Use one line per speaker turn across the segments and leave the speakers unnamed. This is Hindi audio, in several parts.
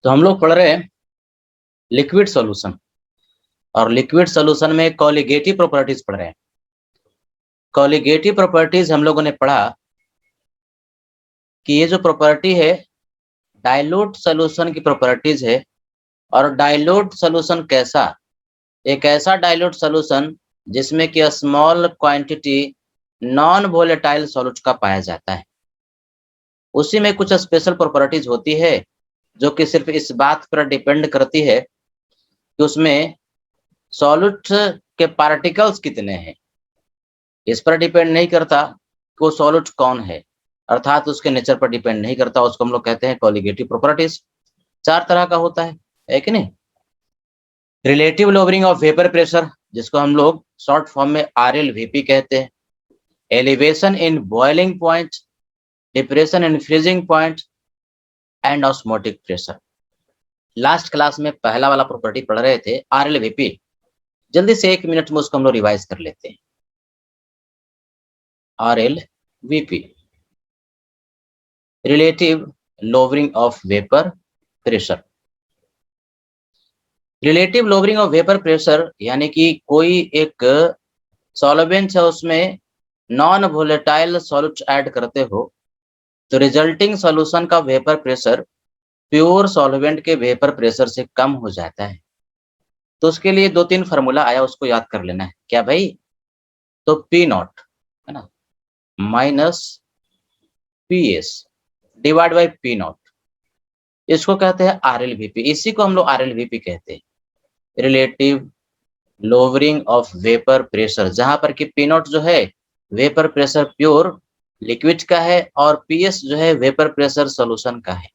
तो हम लोग पढ़ रहे हैं लिक्विड सॉल्यूशन और लिक्विड सॉल्यूशन में कॉलिगेटिव प्रॉपर्टीज पढ़ रहे हैं। कॉलिगेटिव प्रॉपर्टीज हम लोगों ने पढ़ा कि ये जो प्रॉपर्टी है डाइल्यूट सॉल्यूशन की प्रॉपर्टीज है। और डाइल्यूट सॉल्यूशन कैसा? एक ऐसा डाइल्यूट सॉल्यूशन जिसमें कि small quantity non volatile solute का पाया जाता है। उसी में कुछ स्पेशल प्रॉपर्टीज होती है जो कि सिर्फ इस बात पर डिपेंड करती है कि उसमें सॉल्यूट के पार्टिकल्स कितने हैं। इस पर डिपेंड नहीं करता कि वो सॉल्यूट कौन है, अर्थात उसके नेचर पर डिपेंड नहीं करता। उसको हम लोग कहते हैं कॉलिगेटिव प्रॉपर्टीज। 4 तरह का होता है कि नहीं? Relative lowering of vapour pressure, जिसको हम लोग शॉर्ट फॉर्म में RLVP कहते हैं। Elevation in boiling point, depression in freezing point and osmotic pressure. Last class में पहला वाला प्रॉपर्टी पढ़ रहे थे RLVP। जल्दी से 1 मिनट में उसको हम लोग रिवाइज कर लेते हैं। RLVP, relative lowering of vapour pressure. Relative lowering of vapour pressure यानी कि कोई एक सॉल्वेंट है, उसमें नॉन वोलेटाइल सॉल्यूट ऐड करते हो तो रिजल्टिंग सॉल्यूशन का वेपर प्रेशर प्योर सॉल्वेंट के वेपर प्रेशर से कम हो जाता है। तो उसके लिए 2-3 फार्मूला आया, उसको याद कर लेना है। क्या भाई? तो P नॉट है ना minus PS divide by P not, इसको कहते हैं RLVP। इसी को हम लोग RLVP कहते हैं, relative lowering of vapour pressure, जहां पर कि P नॉट जो है वेपर प्रेशर प्योर लिक्विड का है और PS जो है वेपर प्रेशर सॉल्यूशन का है।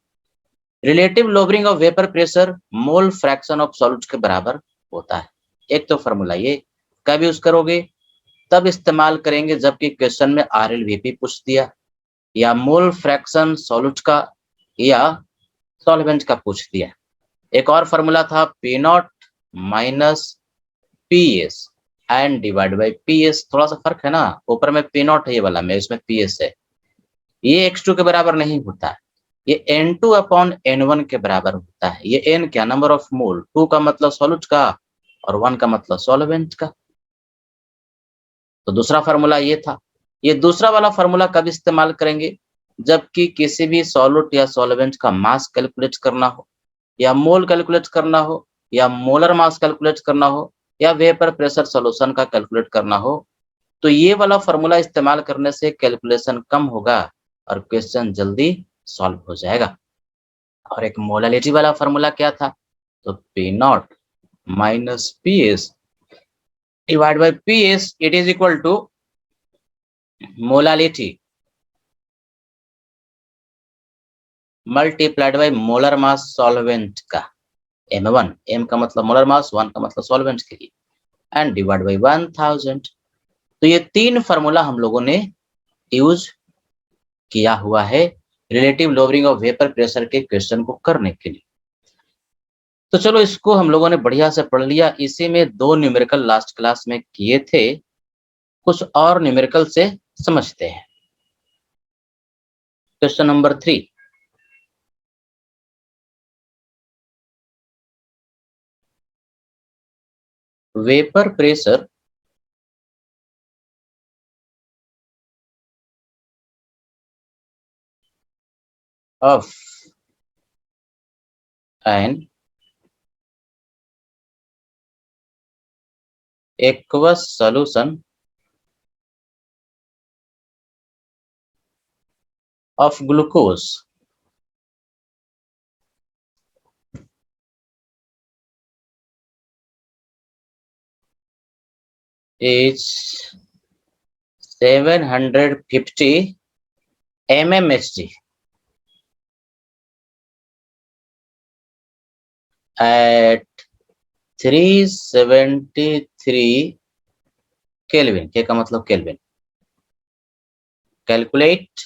Relative lowering of vapour pressure mole fraction of solute के बराबर होता है। एक तो फार्मूला ये कब यूज करोगे? तब इस्तेमाल करेंगे जबकि क्वेश्चन में RLVP पूछ दिया या मोल फ्रैक्शन सॉल्यूट का या सॉल्वेंट का पूछ दिया। एक और फार्मूला था P naught minus PS and divide by PS। थोड़ा सा फर्क है ना, ऊपर में P नॉट है ये वाला में, इसमें PS है। ये X2 के बराबर नहीं होता है, ये N2 अपॉन N1 के बराबर होता है। ये N क्या? Number of mole. 2 का मतलब सॉल्यूट का और 1 का मतलब सॉल्वेंट का। तो दूसरा फार्मूला ये था। ये दूसरा वाला फार्मूला कब इस्तेमाल करेंगे? जबकि किसी भी सॉल्यूट या सॉल्वेंट का मास कैलकुलेट करना हो या मोल कैलकुलेट करना हो या मोलर मास कैलकुलेट करना हो या वेपर प्रेशर सॉल्यूशन का कैलकुलेट करना हो, तो ये वाला फार्मूला इस्तेमाल करने से कैलकुलेशन कम होगा और क्वेश्चन जल्दी सॉल्व हो जाएगा। और एक मोलालिटी वाला फार्मूला क्या था? तो P naught minus PS divide by PS, it is equal to molality multiplied by molar mass solvent का M1। M का मतलब मोलर मास, 1 का मतलब सॉल्वेंट के लिए, एंड डिवाइड बाई 1000। तो ये 3 फार्मूला हम लोगों ने यूज किया हुआ है relative lowering of vapour pressure के क्वेश्चन को करने के लिए। तो चलो इसको हम लोगों ने बढ़िया से पढ़ लिया। इसी में 2 न्यूमेरिकल लास्ट क्लास में किए थे, कुछ और न्यूमेरिकल से समझते हैं। Question number 3, vapour pressure of an aqueous solution of glucose is 750 mmHg at 373 kelvin. के का मतलब kelvin. Calculate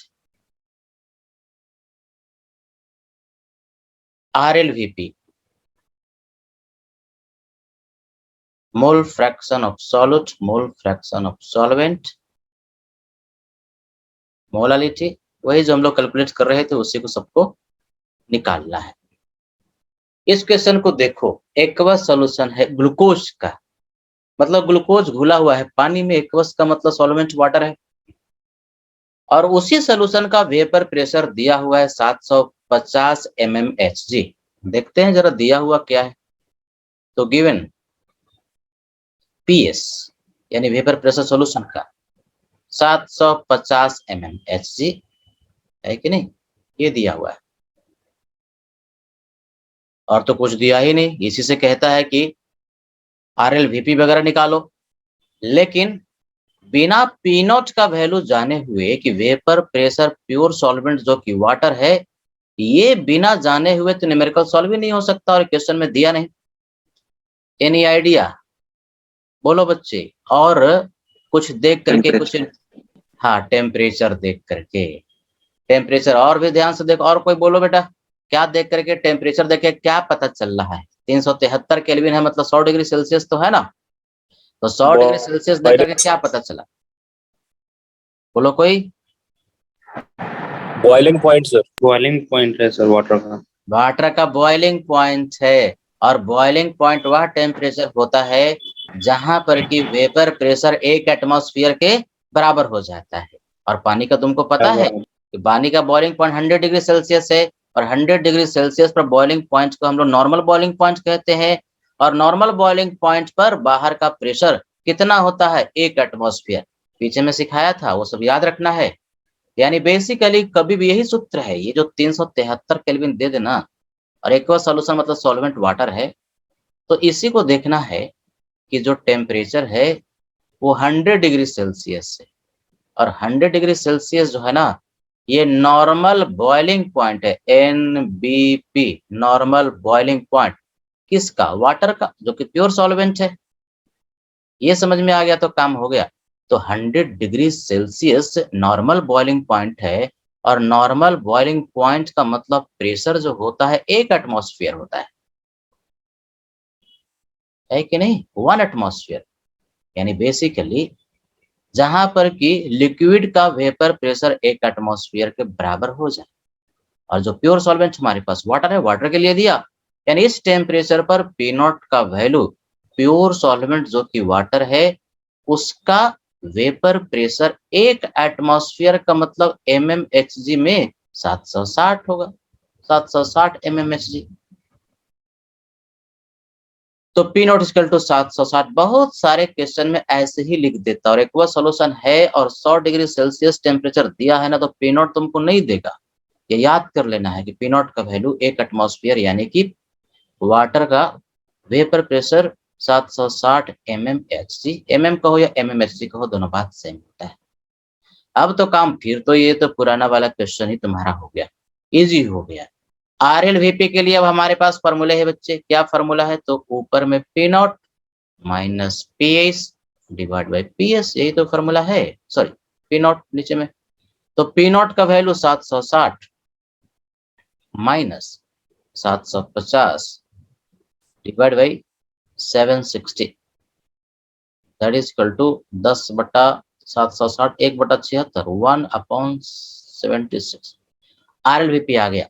RLVP, mole fraction of solute, mole fraction of solvent, molality, वही जो हम लोग कैलकुलेट कर रहे थे उसी को सबको निकालना है। इस क्वेश्चन को देखो, एक्वस सॉल्यूशन है ग्लूकोज का, मतलब ग्लूकोज घुला हुआ है पानी में, एक्वस का मतलब सॉल्वेंट वाटर है, और उसी सॉल्यूशन का वेपर प्रेशर दिया हुआ है 750 mmHg। देखते हैं जरा दिया हुआ क्या है। तो गिवन पीएस यानी वेपर प्रेशर सॉल्यूशन का 750 mmHg है कि नहीं, ये दिया हुआ है, और तो कुछ दिया ही नहीं। इसी से कहता है कि RLVP वगैरह निकालो, लेकिन बिना पी नॉट का वैल्यू जाने हुए कि वेपर प्रेशर प्योर सॉल्वेंट जो कि वाटर है, ये बिना जाने हुए तो न्यूमेरिकल सॉल्व ही नहीं हो सकता, और क्वेश्चन में दिया नहीं। एनी आइडिया, बोलो बच्चे। और कुछ देख करके कुछ, हाँ टेम्परेचर देख करके, टेम्परेचर और भी ध्यान से देखो। और कोई बोलो बेटा, क्या देख करके, टेम्परेचर देख के क्या पता चल रहा है? 373 केल्विन है, मतलब 100 डिग्री सेल्सियस तो है ना, तो 100 डिग्री सेल्सियस देख करके क्या पता चला, बोलो कोई।
Boiling point sir, boiling point है सर वाटर का।
वाटर का बॉइलिंग पॉइंट है, और बॉइलिंग पॉइंट वह टेम्परेचर होता है जहां पर कि वेपर प्रेशर 1 एटमॉस्फेयर के बराबर हो जाता है। और पानी का तुमको पता है कि पानी का बॉइलिंग पॉइंट 100 डिग्री सेल्सियस है, और 100 डिग्री सेल्सियस पर बॉइलिंग पॉइंट को हम लोग नॉर्मल बॉइलिंग पॉइंट कहते हैं। और नॉर्मल बॉइलिंग पॉइंट पर बाहर का प्रेशर कितना होता है? 1 एटमॉस्फेयर। पीछे में सिखाया था, वो सब याद रखना है। यानी बेसिकली कभी भी यही सूत्र है, ये जो 373 केल्विन दे देना, और एक्वस सॉल्यूशन मतलब सॉल्वेंट वाटर है, तो इसी को देखना है कि जो टेम्परेचर है वो 100 डिग्री सेल्सियस है, और 100 डिग्री सेल्सियस जो है ना, ये नॉर्मल बॉइलिंग पॉइंट है, NBP, नॉर्मल बॉइलिंग पॉइंट किसका? वाटर का, जो कि प्योर सॉल्वेंट है। ये समझ में आ गया तो काम हो गया। तो 100 degree Celsius normal boiling point है, और नॉर्मल बॉइलिंग पॉइंट का मतलब प्रेशर जो होता है 1 एटमॉस्फेयर होता है कि नहीं? 1 एटमॉस्फेयर। यानी बेसिकली जहां पर कि लिक्विड का वेपर प्रेशर 1 एटमॉस्फेयर के बराबर हो जाए, और जो प्योर सॉल्वेंट हमारे पास वाटर है, वाटर के लिए दिया, यानी इस टेम्परेचर पर पी नॉट का वैल्यू, प्योर सॉल्वेंट जो कि वाटर है, उसका वेपर प्रेशर 1 एटमॉस्फेयर का मतलब mmHg में 760 होगा, 760 mmHg। तो पी नॉट इक्वल टू 760। बहुत सारे क्वेश्चन में ऐसे ही लिख देता, और एक्वा सॉल्यूशन है और 100 डिग्री सेल्सियस टेम्परेचर दिया है ना, तो पी नॉट तुमको नहीं देगा। ये याद कर लेना है कि पी नॉट का वैल्यू 1 एटमॉस्फेयर यानी कि वाटर का वेपर प्रेशर 760 mmHg, कहो या mmHg कहो, दोनों बात सेम होता है। अब तो काम फिर तो ये तो पुराना वाला क्वेश्चन ही तुम्हारा हो गया, इजी हो गया। RLVP के लिए अब हमारे पास फॉर्मूले है बच्चे। क्या फॉर्मूला है? तो ऊपर में P naught minus PS divide by PS, यही तो फॉर्मूला है। सॉरी, P नॉट नीचे में, तो P नॉट का value 760 minus 750 divide by 760, that is equal to 10/760, 1/76, 1/76। RLVP आ गया।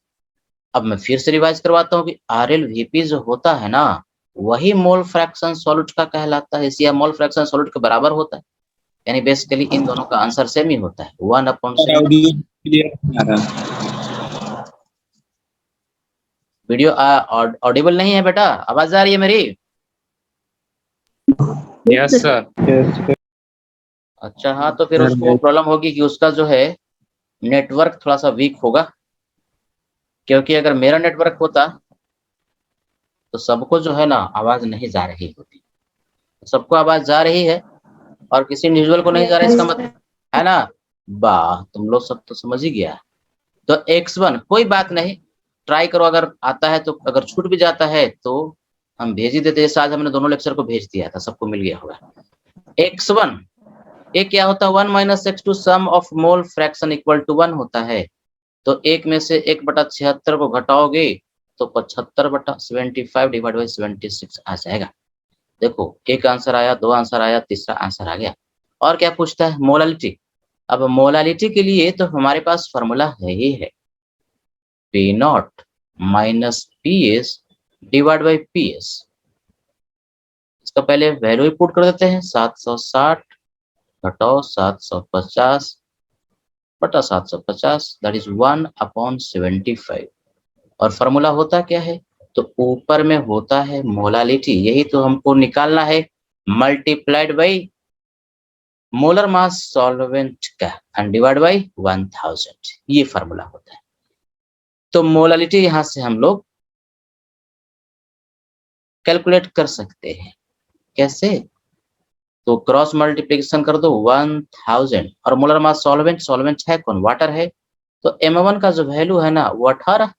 अब मैं फिर से रिवाइज करवाता हूँ कि RLVP जो होता है ना, वही मोल फ्रैक्शन सॉल्यूट का कहलाता है, इसलिए मोल फ्रैक्शन सॉल्यूट के बराबर होता है। यानी बेसिकली इन दोनों का आंसर सेम ही होता है, 1/6। वीडियो ऑडिबल नहीं है बेटा? आवाज आ रही है मेरी?
Yes sir.
अच्छा हाँ, तो फिर उसको प्रॉब्लम होगी कि उसका जो है नेटवर्क थोड़ा सा वीक होगा, क्योंकि अगर मेरा नेटवर्क होता तो सबको जो है ना आवाज नहीं जा रही होती। सबको आवाज जा रही है और किसी इंडिविजुअल को नहीं जा रहा है, इसका मतलब है ना। वाह, तुम लोग सब तो समझ ही गया। तो X1 कोई बात नहीं, ट्राई करो, अगर आता है तो, अगर छूट भी जाता है तो हम भेज ही देते। जैसे आज हमने दोनों लेक्चर को भेज दिया था, सबको मिल गया होगा। X1 ये क्या होता है? 1 minus X2 sum of mole fraction equal to 1 होता है। तो 1 में से 1/76 को घटाओगे तो 75/75 डिवाइड बाई 76 आ जाएगा। देखो, एक आंसर आया, दो आंसर आया, तीसरा आंसर आ गया। और क्या पूछता है? मोलालिटी। अब मोलालिटी के लिए तो हमारे पास फॉर्मूला है ही है, P naught minus PS divide by PS। इसका पहले वैल्यू ही पुट कर देते हैं, 760 घटाओ 750 बटा 750, दैट इज 1/75। और फॉर्मूला होता क्या है? तो ऊपर में होता है मोलालिटी, यही तो हमको निकालना है, multiplied by molar mass solvent का एंड डिवाइड बाई 1000, ये फॉर्मूला होता है। तो मोलालिटी यहां से हम लोग कैलकुलेट कर सकते हैं। कैसे? तो क्रॉस मल्टीप्लिकेशन कर दो 1000 और मोलर मास सॉल्वेंट है कौन? वाटर है। तो M1 का जो वैल्यू है ना वो 18।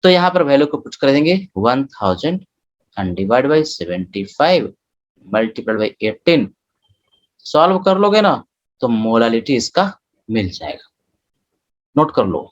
तो यहाँ पर वैल्यू को पुट कर देंगे 1000 and divide by 75 multiplied by 18। Solve कर लोगे ना तो मोलालिटी इसका मिल जाएगा। नोट कर लो।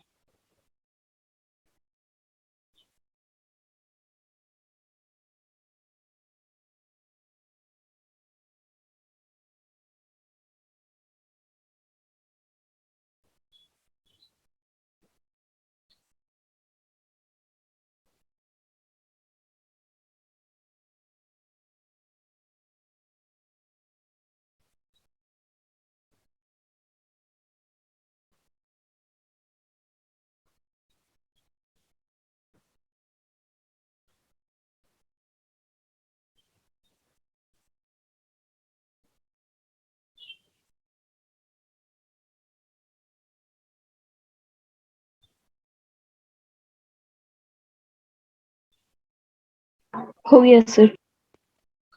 हो गया सर।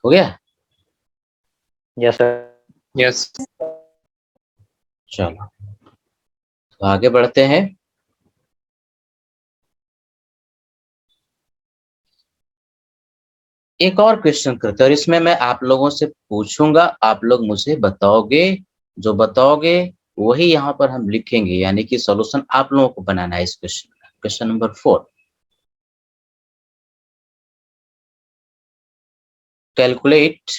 हो गया?
Yes sir.
Yes.
चलो तो आगे बढ़ते हैं। एक और क्वेश्चन करते हैं और इसमें मैं आप लोगों से पूछूंगा, आप लोग मुझे बताओगे, जो बताओगे वही यहाँ पर हम लिखेंगे, यानी कि सॉल्यूशन आप लोगों को बनाना है इस क्वेश्चन का। Question number 4, calculate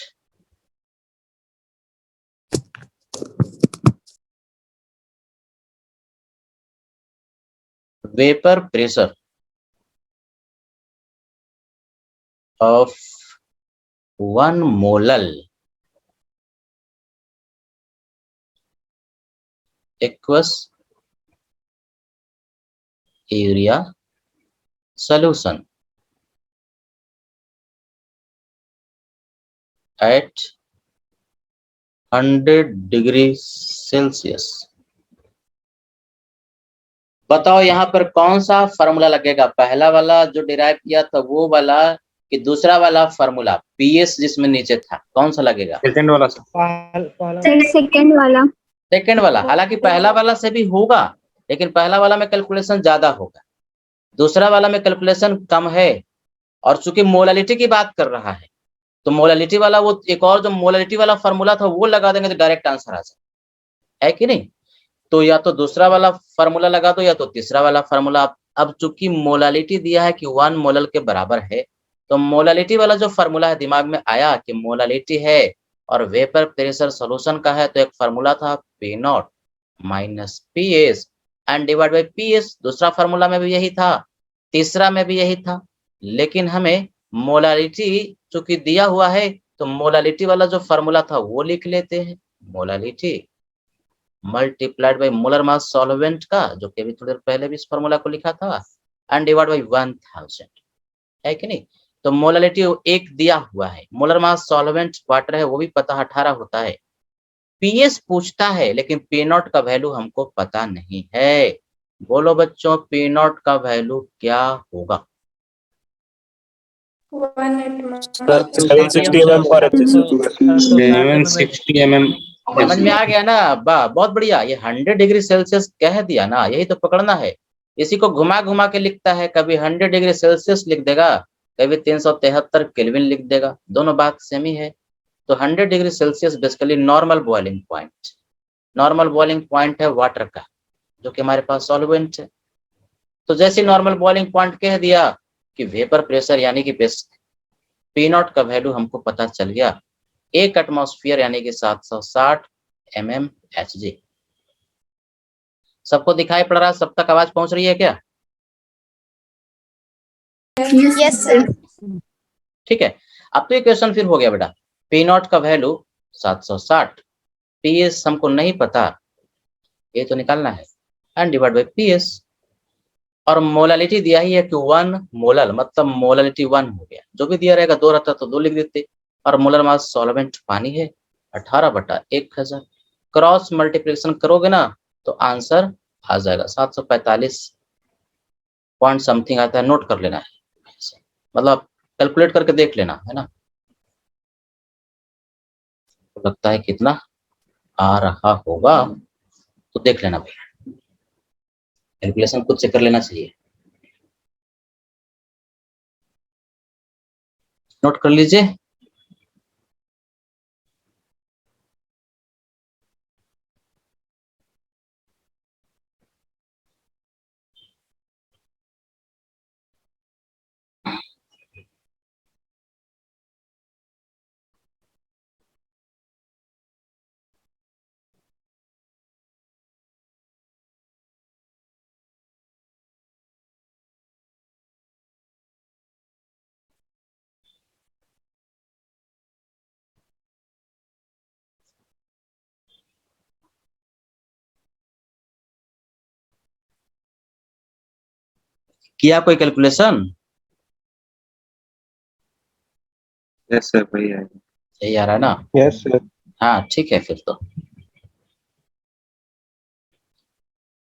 vapour pressure of 1 molal aqueous area solution at 100 degree Celsius. बताओ यहाँ पर कौन सा फार्मूला लगेगा? पहला वाला जो डिराइव किया था वो वाला कि दूसरा वाला फार्मूला PS जिसमें नीचे था, कौन सा लगेगा?
Second वाला sir.
सेकंड वाला।
सेकेंड वाला। हालांकि पहला वाला से भी होगा, लेकिन पहला वाला में कैलकुलेशन ज्यादा होगा, दूसरा वाला में कैलकुलेशन कम है। और चूंकि मोलालिटी की बात कर रहा है तो मोलालिटी वाला वो एक और जो मोलालिटी वाला फार्मूला था वो लगा देंगे तो डायरेक्ट आंसर आ जाए, है कि नहीं? तो या तो दूसरा वाला फार्मूला लगा दो या तो तीसरा वाला फार्मूला। अब चूंकि मोलालिटी दिया है कि 1 मोलल के बराबर है, तो मोलालिटी वाला जो फार्मूला है दिमाग में आया कि मोलालिटी है और वेपर प्रेशर सॉल्यूशन का है, तो एक फार्मूला था P0 minus PS and divide by PS। दूसरा फार्मूला में भी यही था, तीसरा में भी यही था, लेकिन हमें मोलालिटी चूंकि दिया हुआ है तो मोलालिटी वाला जो फार्मूला था वो लिख लेते हैं। Molality multiplied by molar mass solvent का, जो कि अभी थोड़ी देर पहले भी इस फार्मूला को लिखा था, एंड डिवाइड बाई 1000, है कि नहीं? तो मोलालिटी एक दिया हुआ है, मोलर मास सॉल्वेंट वाटर है वो भी पता 18 होता है। PS पूछता है लेकिन P0 का वैल्यू हमको पता नहीं है। बोलो बच्चों P0 का वैल्यू क्या होगा?
760 mm for HCl.
760 mm.
समझ में आ गया ना? वाह, बहुत बढ़िया। ये 100 डिग्री सेल्सियस कह दिया ना, यही तो पकड़ना है। इसी को घुमा घुमा के लिखता है, कभी 100 डिग्री सेल्सियस लिख देगा, कभी 373 केल्विन लिख देगा, दोनों बात सेम ही है। तो 100 degree Celsius basically normal boiling point है वाटर का, जो कि हमारे पास सॉल्वेंट है। तो जैसे नॉर्मल बॉइलिंग पॉइंट कह दिया कि वेपर प्रेशर यानी कि P0 का वैल्यू हमको पता चल गया, 1 एटमॉस्फेयर यानी कि 760 mmHg। सबको दिखाई पड़ रहा है? सब तक आवाज पहुंच रही है क्या?
Yes, sir.
ठीक है, अब तो ये क्वेश्चन फिर हो गया बेटा। पी नॉट का वैल्यू 760, पीएस हमको नहीं पता, ये तो निकालना है, एंड डिवाइड बाई पीएस। और मोलालिटी दिया ही है कि 1 मोलल, मतलब मोलालिटी 1 हो गया। जो भी दिया रहेगा 2 रहता तो 2 लिख देते। और मोलर मास सॉल्वेंट पानी है 18/1000। क्रॉस मल्टीप्लिकेशन करोगे ना तो आंसर आ जाएगा 745 पॉइंट समथिंग आता है, नोट कर लेना है, मतलब कैलकुलेट करके देख लेना है ना। तो लगता है कितना आ रहा होगा तो देख लेना भैया, कैलकुलेशन खुद से कर लेना चाहिए, नोट कर लीजिए। किया कोई कैलकुलेशन?
यस सर, भैया।
यही आ रहा है ना?
Yes, sir.
हाँ ठीक है, फिर तो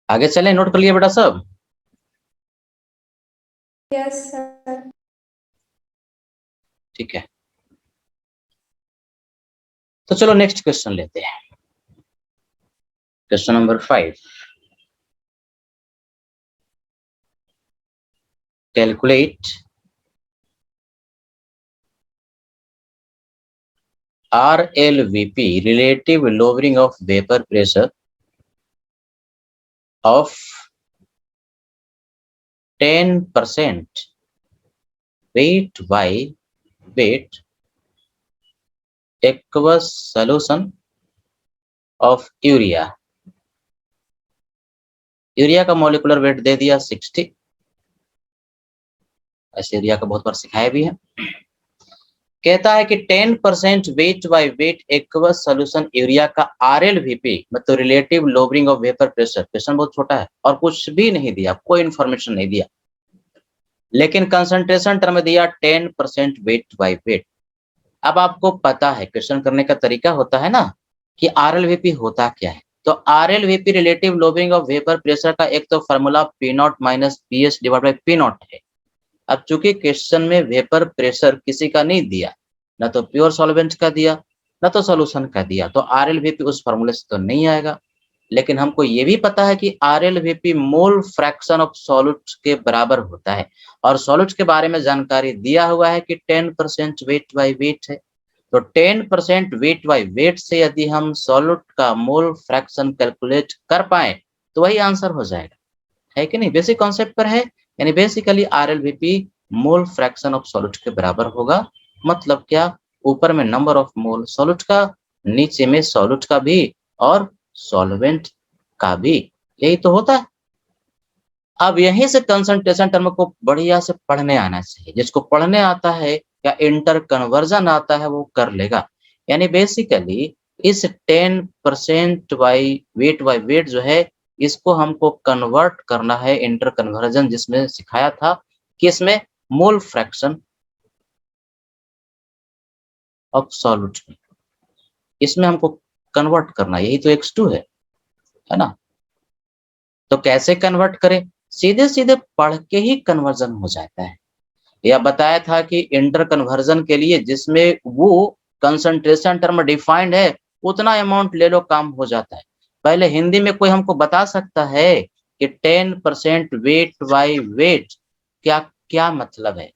आगे चले, नोट कर लिया बेटा सब?
Yes, sir.
ठीक है, तो चलो नेक्स्ट क्वेश्चन लेते हैं। Question number 5, calculate RLVP, relative lowering of vapor pressure of 10% weight by weight aqueous solution of urea. Urea का मॉलिक्यूलर वेट दे दिया 60, ऐसे यूरिया का बहुत बार सिखाया भी है। कहता है कि 10% weight by weight aqueous solution urea का RLVP, मतलब relative lowering of vapour pressure. Question बहुत छोटा है और कुछ भी नहीं दिया, कोई इंफॉर्मेशन नहीं दिया, लेकिन कंसंट्रेशन टर्म में दिया 10% वेट बाय वेट। अब आपको पता है क्वेश्चन करने का तरीका होता है ना कि RLVP होता क्या है। तो RLVP relative lowering of vapour pressure का एक तो formula P0 minus PS divide by P0 है। अब चूंकि क्वेश्चन में वेपर प्रेशर किसी का नहीं दिया, ना तो प्योर सॉल्वेंट का दिया ना तो सॉल्यूशन का दिया, तो RLVP उस फॉर्मूले से तो नहीं आएगा। लेकिन हमको ये भी पता है कि RLVP mole fraction of solute के बराबर होता है, और सॉल्यूट के बारे में जानकारी दिया हुआ है कि 10% वेट बाय वेट है। तो 10% वेट बाय वेट से यदि हम सॉल्यूट का मोल फ्रैक्शन कैलकुलेट कर पाए तो वही आंसर हो जाएगा, है कि नहीं? बेसिक कॉन्सेप्ट पर है, यानी basically RLVP mole fraction of solute के बराबर होगा। मतलब क्या? ऊपर में नंबर ऑफ मोल सॉल्यूट का, नीचे में सॉल्यूट का भी और सॉल्वेंट का भी, यही तो होता है। अब यहीं से कंसंट्रेशन टर्म को बढ़िया से पढ़ने आना चाहिए। जिसको पढ़ने आता है या इंटर कन्वर्जन आता है वो कर लेगा। यानी बेसिकली इस 10% बाय वेट जो है, इसको हमको कन्वर्ट करना है इंटर कन्वर्जन, जिसमें सिखाया था कि इसमें मोल फ्रैक्शन ऑफ सॉल्यूट में, इसमें हमको कन्वर्ट करना है, यही तो x2 है ना? तो कैसे कन्वर्ट करें? सीधे सीधे पढ़ के ही कन्वर्जन हो जाता है। यह बताया था कि इंटर कन्वर्जन के लिए जिसमें वो कंसंट्रेशन टर्म डिफाइंड है उतना अमाउंट ले लो, काम हो जाता है। पहले हिंदी में कोई हमको बता सकता है कि 10% वेट बाय वेट क्या क्या मतलब है?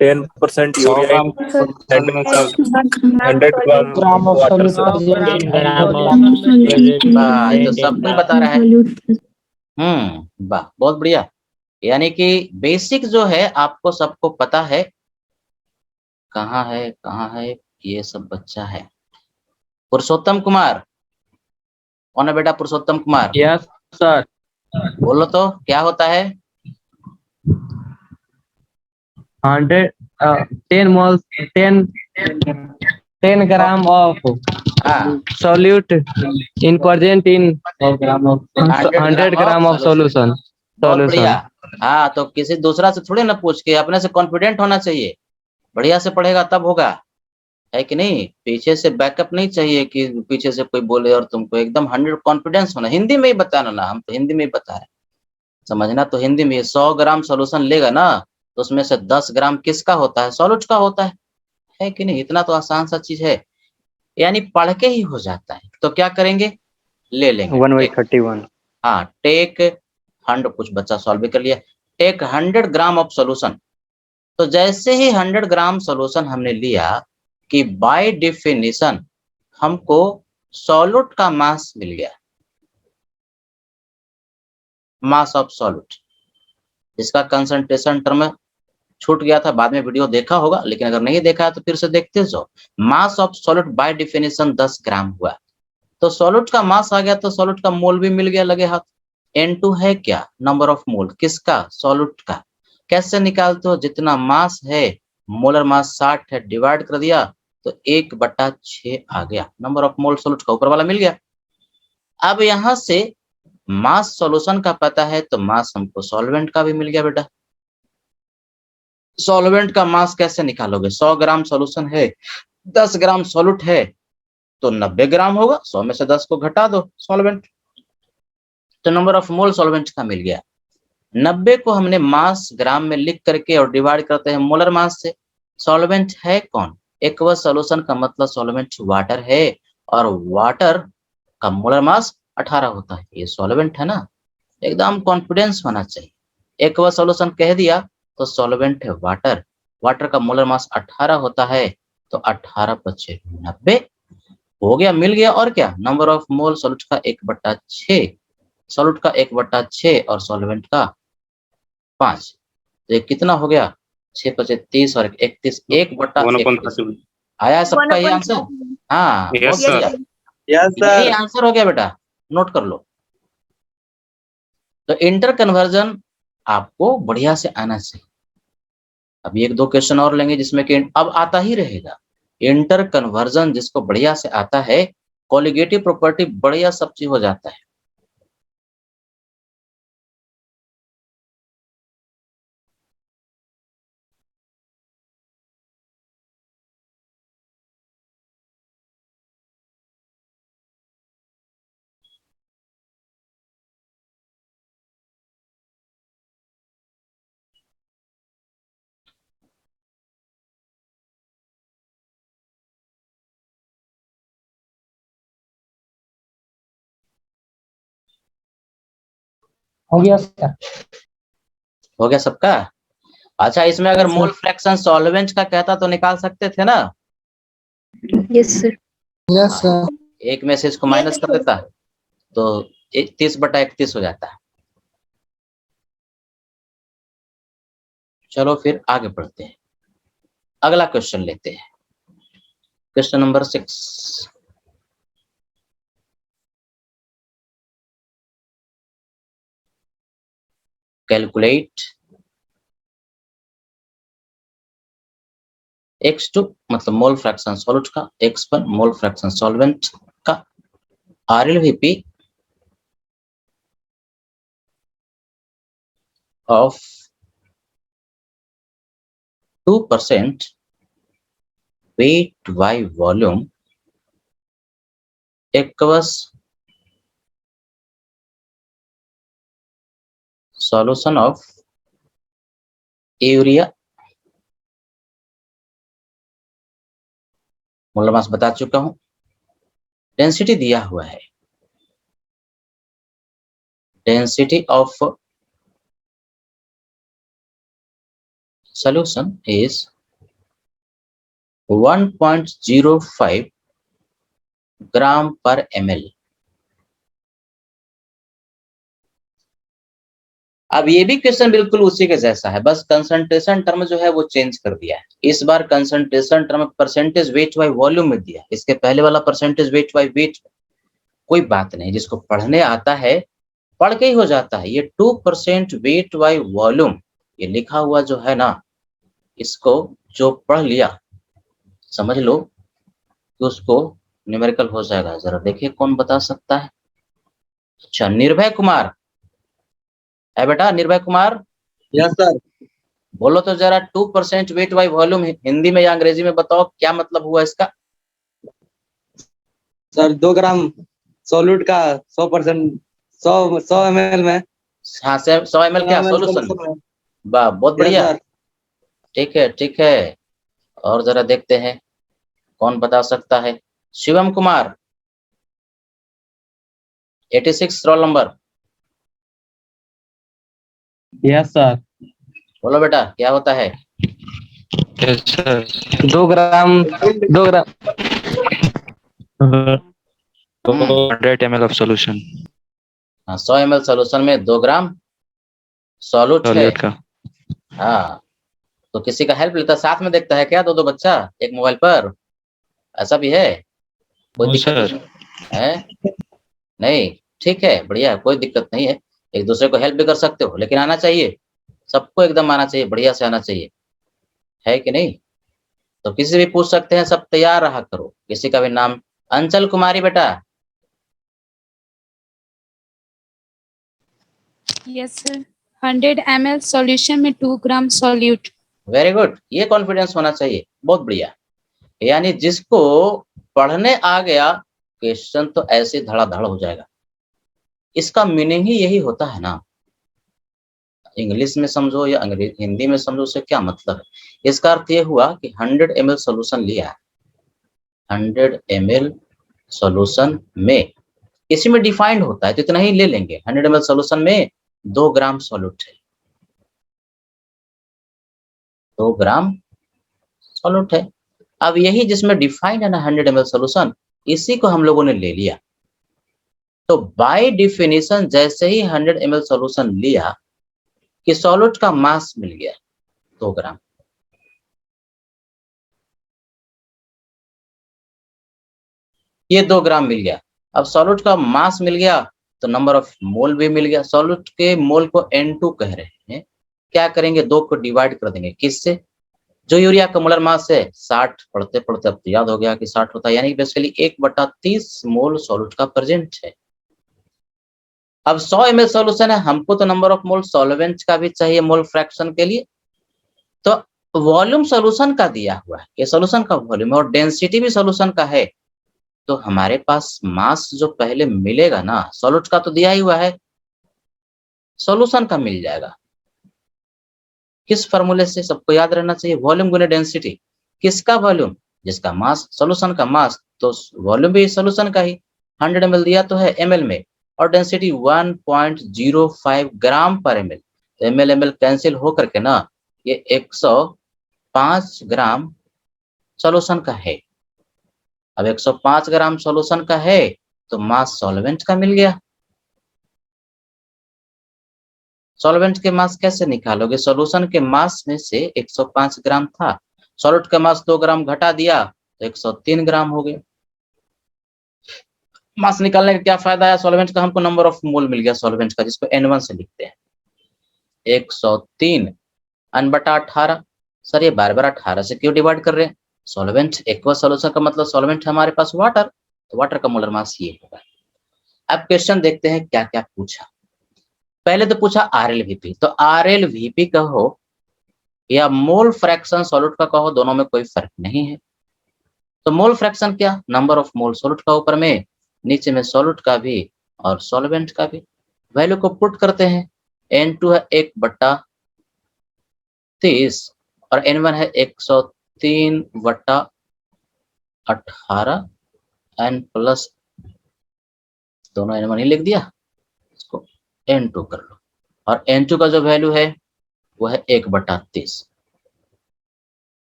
10%
100
यूरिया
ग्राम सॉल्यूशन में सब
100
ग्राम ऑफ
वाटर
सॉल्यूट पर
वाह, ये तो सब कोई बता रहा है। वाह, बहुत बढ़िया। यानी कि बेसिक जो है आपको सबको पता है। कहाँ है ये सब बच्चा है? पुरुषोत्तम कुमार, कौन है बेटा? पुरुषोत्तम कुमार,
यस सर।
बोलो तो क्या होता है?
10 moles, 10 gram of
हाँ
solute in present in 100 gram of solution.
बहुत बढ़िया। हाँ, तो किसी दूसरा से थोड़ी ना पूछ के, अपने से कॉन्फिडेंट होना चाहिए। बढ़िया से पढ़ेगा तब होगा, है कि नहीं? पीछे से बैकअप नहीं चाहिए कि पीछे से कोई बोले और तुमको एकदम 100 कॉन्फिडेंस होना। हिंदी में ही बताना ना, हम तो हिंदी में ही बता रहे हैं। समझना तो हिंदी में। 100 ग्राम सॉल्यूशन लेगा ना, तो उसमें से 10 ग्राम किसका होता है? सॉल्यूट का होता है कि नहीं? इतना तो आसान सा चीज है, यानी पढ़ के ही हो जाता है। तो क्या करेंगे? ले लेंगे
1/31.
हाँ, टेक 100, कुछ बच्चा सॉल्व भी कर लिया। Take 100 gram of solution. तो जैसे ही 100 ग्राम सॉल्यूशन हमने लिया कि बाय डेफिनेशन हमको सॉल्यूट का मास मिल गया, मास ऑफ सॉल्यूट। इसका कंसंट्रेशन टर्म छूट गया था, बाद में वीडियो देखा होगा, लेकिन अगर नहीं देखा है तो फिर से देखते जाओ। Mass of solute by definition 10 ग्राम हुआ। तो सॉल्यूट का मास आ गया, तो सॉल्यूट का मोल भी मिल गया लगे हाथ। N2 है क्या? नंबर ऑफ मोल किसका? सॉल्यूट का। कैसे निकालते हो? जितना मास है, मोलर मास 60 है, डिवाइड कर दिया तो 1/6 आ गया। नंबर ऑफ मोल सॉल्यूट का ऊपर वाला मिल गया। अब यहाँ से मास सॉल्यूशन का पता है, तो मास हमको सॉल्वेंट का भी मिल गया बेटा। सॉल्वेंट का मास कैसे निकालोगे? 100 ग्राम सॉल्यूशन है, 10 ग्राम सॉल्यूट है, तो 90 ग्राम होगा। 100 में से 10 को घटा दो, सॉल्वेंट। तो नंबर ऑफ मोल सॉल्वेंट का मिल गया। 90 को हमने मास ग्राम में लिख करके और डिवाइड करते हैं मोलर मास से। सॉल्वेंट है कौन? एक्वस सॉल्यूशन का मतलब सॉल्वेंट वाटर है, और वाटर का मोलर मास 18 होता है। ये सॉल्वेंट है ना, एकदम कॉन्फिडेंस होना चाहिए। एक्वस सॉल्यूशन कह दिया तो सॉल्वेंट है वाटर, वाटर का मोलर मास 18 होता है, तो 18 × 90 हो गया, मिल गया। और क्या? नंबर ऑफ मोल सॉल्यूट का 1/6, सॉल्यूट का 1/6 और सॉल्वेंट का 5। तो ये कितना हो गया? 6 × 30 और 31, 1/31 आया सबका ये आंसर? हाँ, बहुत
Yes, sir.
बढ़िया।
Yes,
यही
sir.
आंसर हो गया बेटा, नोट कर लो। तो इंटर कन्वर्जन आपको बढ़िया से आना चाहिए। अभी 1-2 क्वेश्चन और लेंगे जिसमें कि अब आता ही रहेगा। इंटर कन्वर्जन जिसको बढ़िया से आता है, कोलिगेटिव प्रॉपर्टी बढ़िया सब चीज हो जाता है।
हो गया सर.
हो गया सबका? अच्छा, इसमें अगर
Yes, sir.
Mole fraction solvent का कहता तो निकाल सकते थे ना?
Yes, sir.
Yes, sir.
एक में से इसको माइनस कर देता तो 30/31 हो जाता है। चलो फिर आगे बढ़ते हैं, अगला क्वेश्चन लेते हैं। Question number 6। कैलकुलेट X2 मतलब मोल फ्रैक्शन सॉल्यूट का, X1 मोल फ्रैक्शन सॉल्वेंट का, RLVP of 2% weight by volume aqueous solution of urea. Molar mass बता चुका हूं, डेंसिटी दिया हुआ है। डेंसिटी ऑफ solution is 1.05 ग्राम पर ml। अब ये भी क्वेश्चन बिल्कुल उसी के जैसा है, बस कंसंट्रेशन टर्म जो है वो चेंज कर दिया है। इस बार concentration term percentage weight by volume में दिया, इसके पहले वाला परसेंटेज वेट बाय वेट। कोई बात नहीं, जिसको पढ़ने आता है पढ़ के ही हो जाता है। ये 2% वेट बाय वॉल्यूम, ये लिखा हुआ जो है ना, इसको जो पढ़ लिया समझ लो कि उसको न्यूमेरिकल हो जाएगा। जरा देखिए कौन बता सकता है। अच्छा, निर्भय कुमार है बेटा, निर्भय कुमार
यस सर।
बोलो तो जरा 2% वेट बाई वॉल्यूम हिंदी में या अंग्रेजी में बताओ क्या मतलब हुआ इसका।
सर 2 ग्राम सॉल्यूट का 100% 100 ml में
हाँ, 100 ml क्या
100 ml
सोल्यूशन।
solution में।
वाह, बहुत
यस
बढ़िया।
सर।
ठीक है, ठीक है। और जरा देखते हैं कौन बता सकता है। Shivam Kumar 86 roll number.
Yes sir.
बोलो बेटा क्या होता है।
Yes sir. 2 gram
100 ml of solution
100 ml solution में 2 ग्राम सॉल्यूट है।
सॉल्यूट का।
हाँ, तो किसी का हेल्प लेता साथ में देखता है क्या दो बच्चा एक मोबाइल पर, ऐसा भी है। कोई
नो
दिक्कत
सर।
है नहीं, ठीक है, बढ़िया, कोई दिक्कत नहीं है। एक दूसरे को हेल्प भी कर सकते हो, लेकिन आना चाहिए सबको, एकदम आना चाहिए, बढ़िया से आना चाहिए, है कि नहीं। तो किसी भी पूछ सकते हैं, सब तैयार रहा करो। किसी का भी नाम अंचल कुमारी बेटा।
Yes sir. 100 ml सॉल्यूशन में 2 ग्राम सॉल्यूट।
वेरी गुड, ये कॉन्फिडेंस होना चाहिए, बहुत बढ़िया। यानी जिसको पढ़ने आ गया क्वेश्चन तो ऐसे धड़ाधड़ हो जाएगा। इसका मीनिंग ही यही होता है ना, इंग्लिश में समझो या हिंदी में समझो, उससे क्या मतलब है। इसका अर्थ ये हुआ कि 100 ml सोल्यूशन लिया है, 100 ml सोल्यूशन में, इसी में डिफाइंड होता है तो इतना ही ले लेंगे। 100 ml सोल्यूशन में 2 ग्राम सॉल्यूट है, 2 ग्राम सॉल्यूट है। अब यही जिसमें डिफाइंड है ना 100 ml सोल्यूशन, इसी को हम लोगों ने ले लिया। तो बाय डिफिनिशन जैसे ही 100 ml सोल्यूशन लिया कि सॉल्यूट का मास मिल गया 2 ग्राम। ये 2 ग्राम मिल गया। अब सॉल्यूट का मास मिल गया तो नंबर ऑफ मोल भी मिल गया। सॉल्यूट के मोल को N2 कह रहे हैं। क्या करेंगे, 2 को डिवाइड कर देंगे किससे, जो यूरिया का मोलर मास है 60, पढ़ते पढ़ते अब तो याद हो गया कि 60 होता है, यानी बेसिकली 1/30 मोल सॉल्यूट का प्रेजेंट है। अब 100 ml सॉल्यूशन है, हमको तो नंबर ऑफ मोल सॉल्वेंट का भी चाहिए मोल फ्रैक्शन के लिए, तो वॉल्यूम सॉल्यूशन का दिया हुआ है, ये सॉल्यूशन का वॉल्यूम और डेंसिटी भी सॉल्यूशन का है। तो हमारे पास मास जो पहले मिलेगा ना, सॉल्यूट का तो दिया ही हुआ है, सॉल्यूशन का मिल जाएगा। किस फार्मूले से, सबको याद रहना चाहिए, वॉल्यूम गुने डेंसिटी। किसका वॉल्यूम, जिसका मास, सॉल्यूशन का मास, तो वॉल्यूम भी सॉल्यूशन का ही 100 ml दिया तो है ml में, और डेंसिटी 1.05 ग्राम पर ml। तो ml ml कैंसिल हो करके ना ये 105 ग्राम सॉल्यूशन का है। अब 105 ग्राम सॉल्यूशन का है तो मास सॉल्वेंट का मिल गया। सॉल्वेंट के मास कैसे निकालोगे, सॉल्यूशन के मास में से 105 ग्राम था, सॉल्यूट का मास 2 ग्राम घटा दिया तो 103 ग्राम हो गया। मास निकालने का क्या फायदा है, सॉल्वेंट का हमको नंबर ऑफ मोल मिल गया सॉल्वेंट का, जिसको N1 से लिखते हैं 103 N/18। सर ये बार 18 से क्यों डिवाइड कर रहे हैं, सॉल्वेंट एक्वा सॉल्यूशन का मतलब सॉल्वेंट हमारे पास वाटर, तो वाटर का मोलर मास ये होगा। अब क्वेश्चन देखते हैं क्या क्या पूछा। पहले तो पूछा RLVP, तो RLVP कहो या मोल फ्रैक्शन सॉल्यूट का कहो, दोनों में कोई फर्क नहीं है। तो मोल फ्रैक्शन क्या, नंबर ऑफ मोल सॉल्यूट का ऊपर में, नीचे में सॉल्यूट का भी और सॉल्वेंट का भी। वैल्यू को पुट करते हैं, N2 है 1/30 और N1 है 103/18 N प्लस, दोनों N1 ही लिख दिया, इसको N2 कर लो, और N2 का जो वैल्यू है वो है 1/30।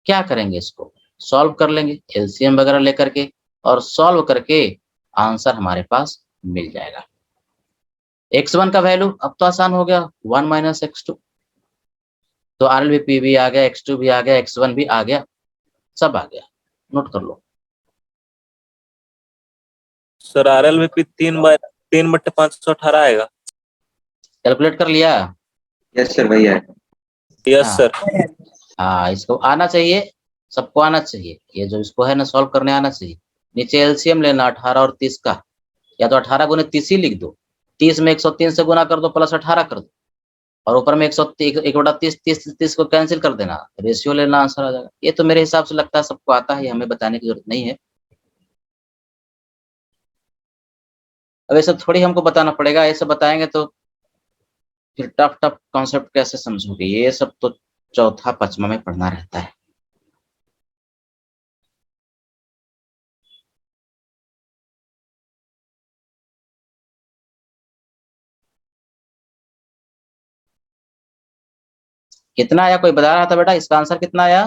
क्या करेंगे, इसको सॉल्व कर लेंगे एलसीएम वगैरह लेकर के, और सॉल्व करके आंसर हमारे पास मिल जाएगा। x1 का वैल्यू अब तो आसान हो गया, 1 - x2, तो RLVP भी आ गया, x2 भी आ गया, x1 भी आ गया, सब आ गया, नोट कर लो।
सर RLVP 3/518 आएगा।
कैलकुलेट कर लिया।
यस सर भैया। यस
हाँ,
सर।
हाँ, इसको आना चाहिए, सबको आना चाहिए। ये जो इसको है ना सॉल्व करने आना चाहिए। नीचे एलसीएम लेना 18 और 30 का, या तो 18 गुने 30 ही लिख दो। 30 में 103 से गुना कर दो प्लस 18 कर दो, और ऊपर में 1/30 30 को कैंसिल कर देना, रेशियो लेना, आंसर आ जाएगा। ये तो मेरे हिसाब से लगता है सबको आता है, हमें बताने की जरूरत नहीं है। अब ऐसा थोड़ी हमको बताना पड़ेगा, ऐसे बताएंगे तो फिर टफ टफ कॉन्सेप्ट कैसे समझोगे? ये सब तो चौथा पचमा में पढ़ना रहता है। कितना आया? कोई बता रहा था बेटा इसका आंसर कितना आया?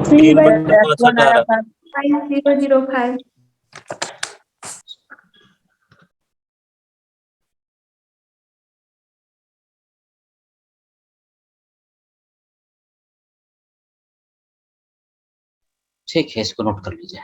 3/F1 आया था 5005।
ठीक है, इसको नोट कर लीजिए।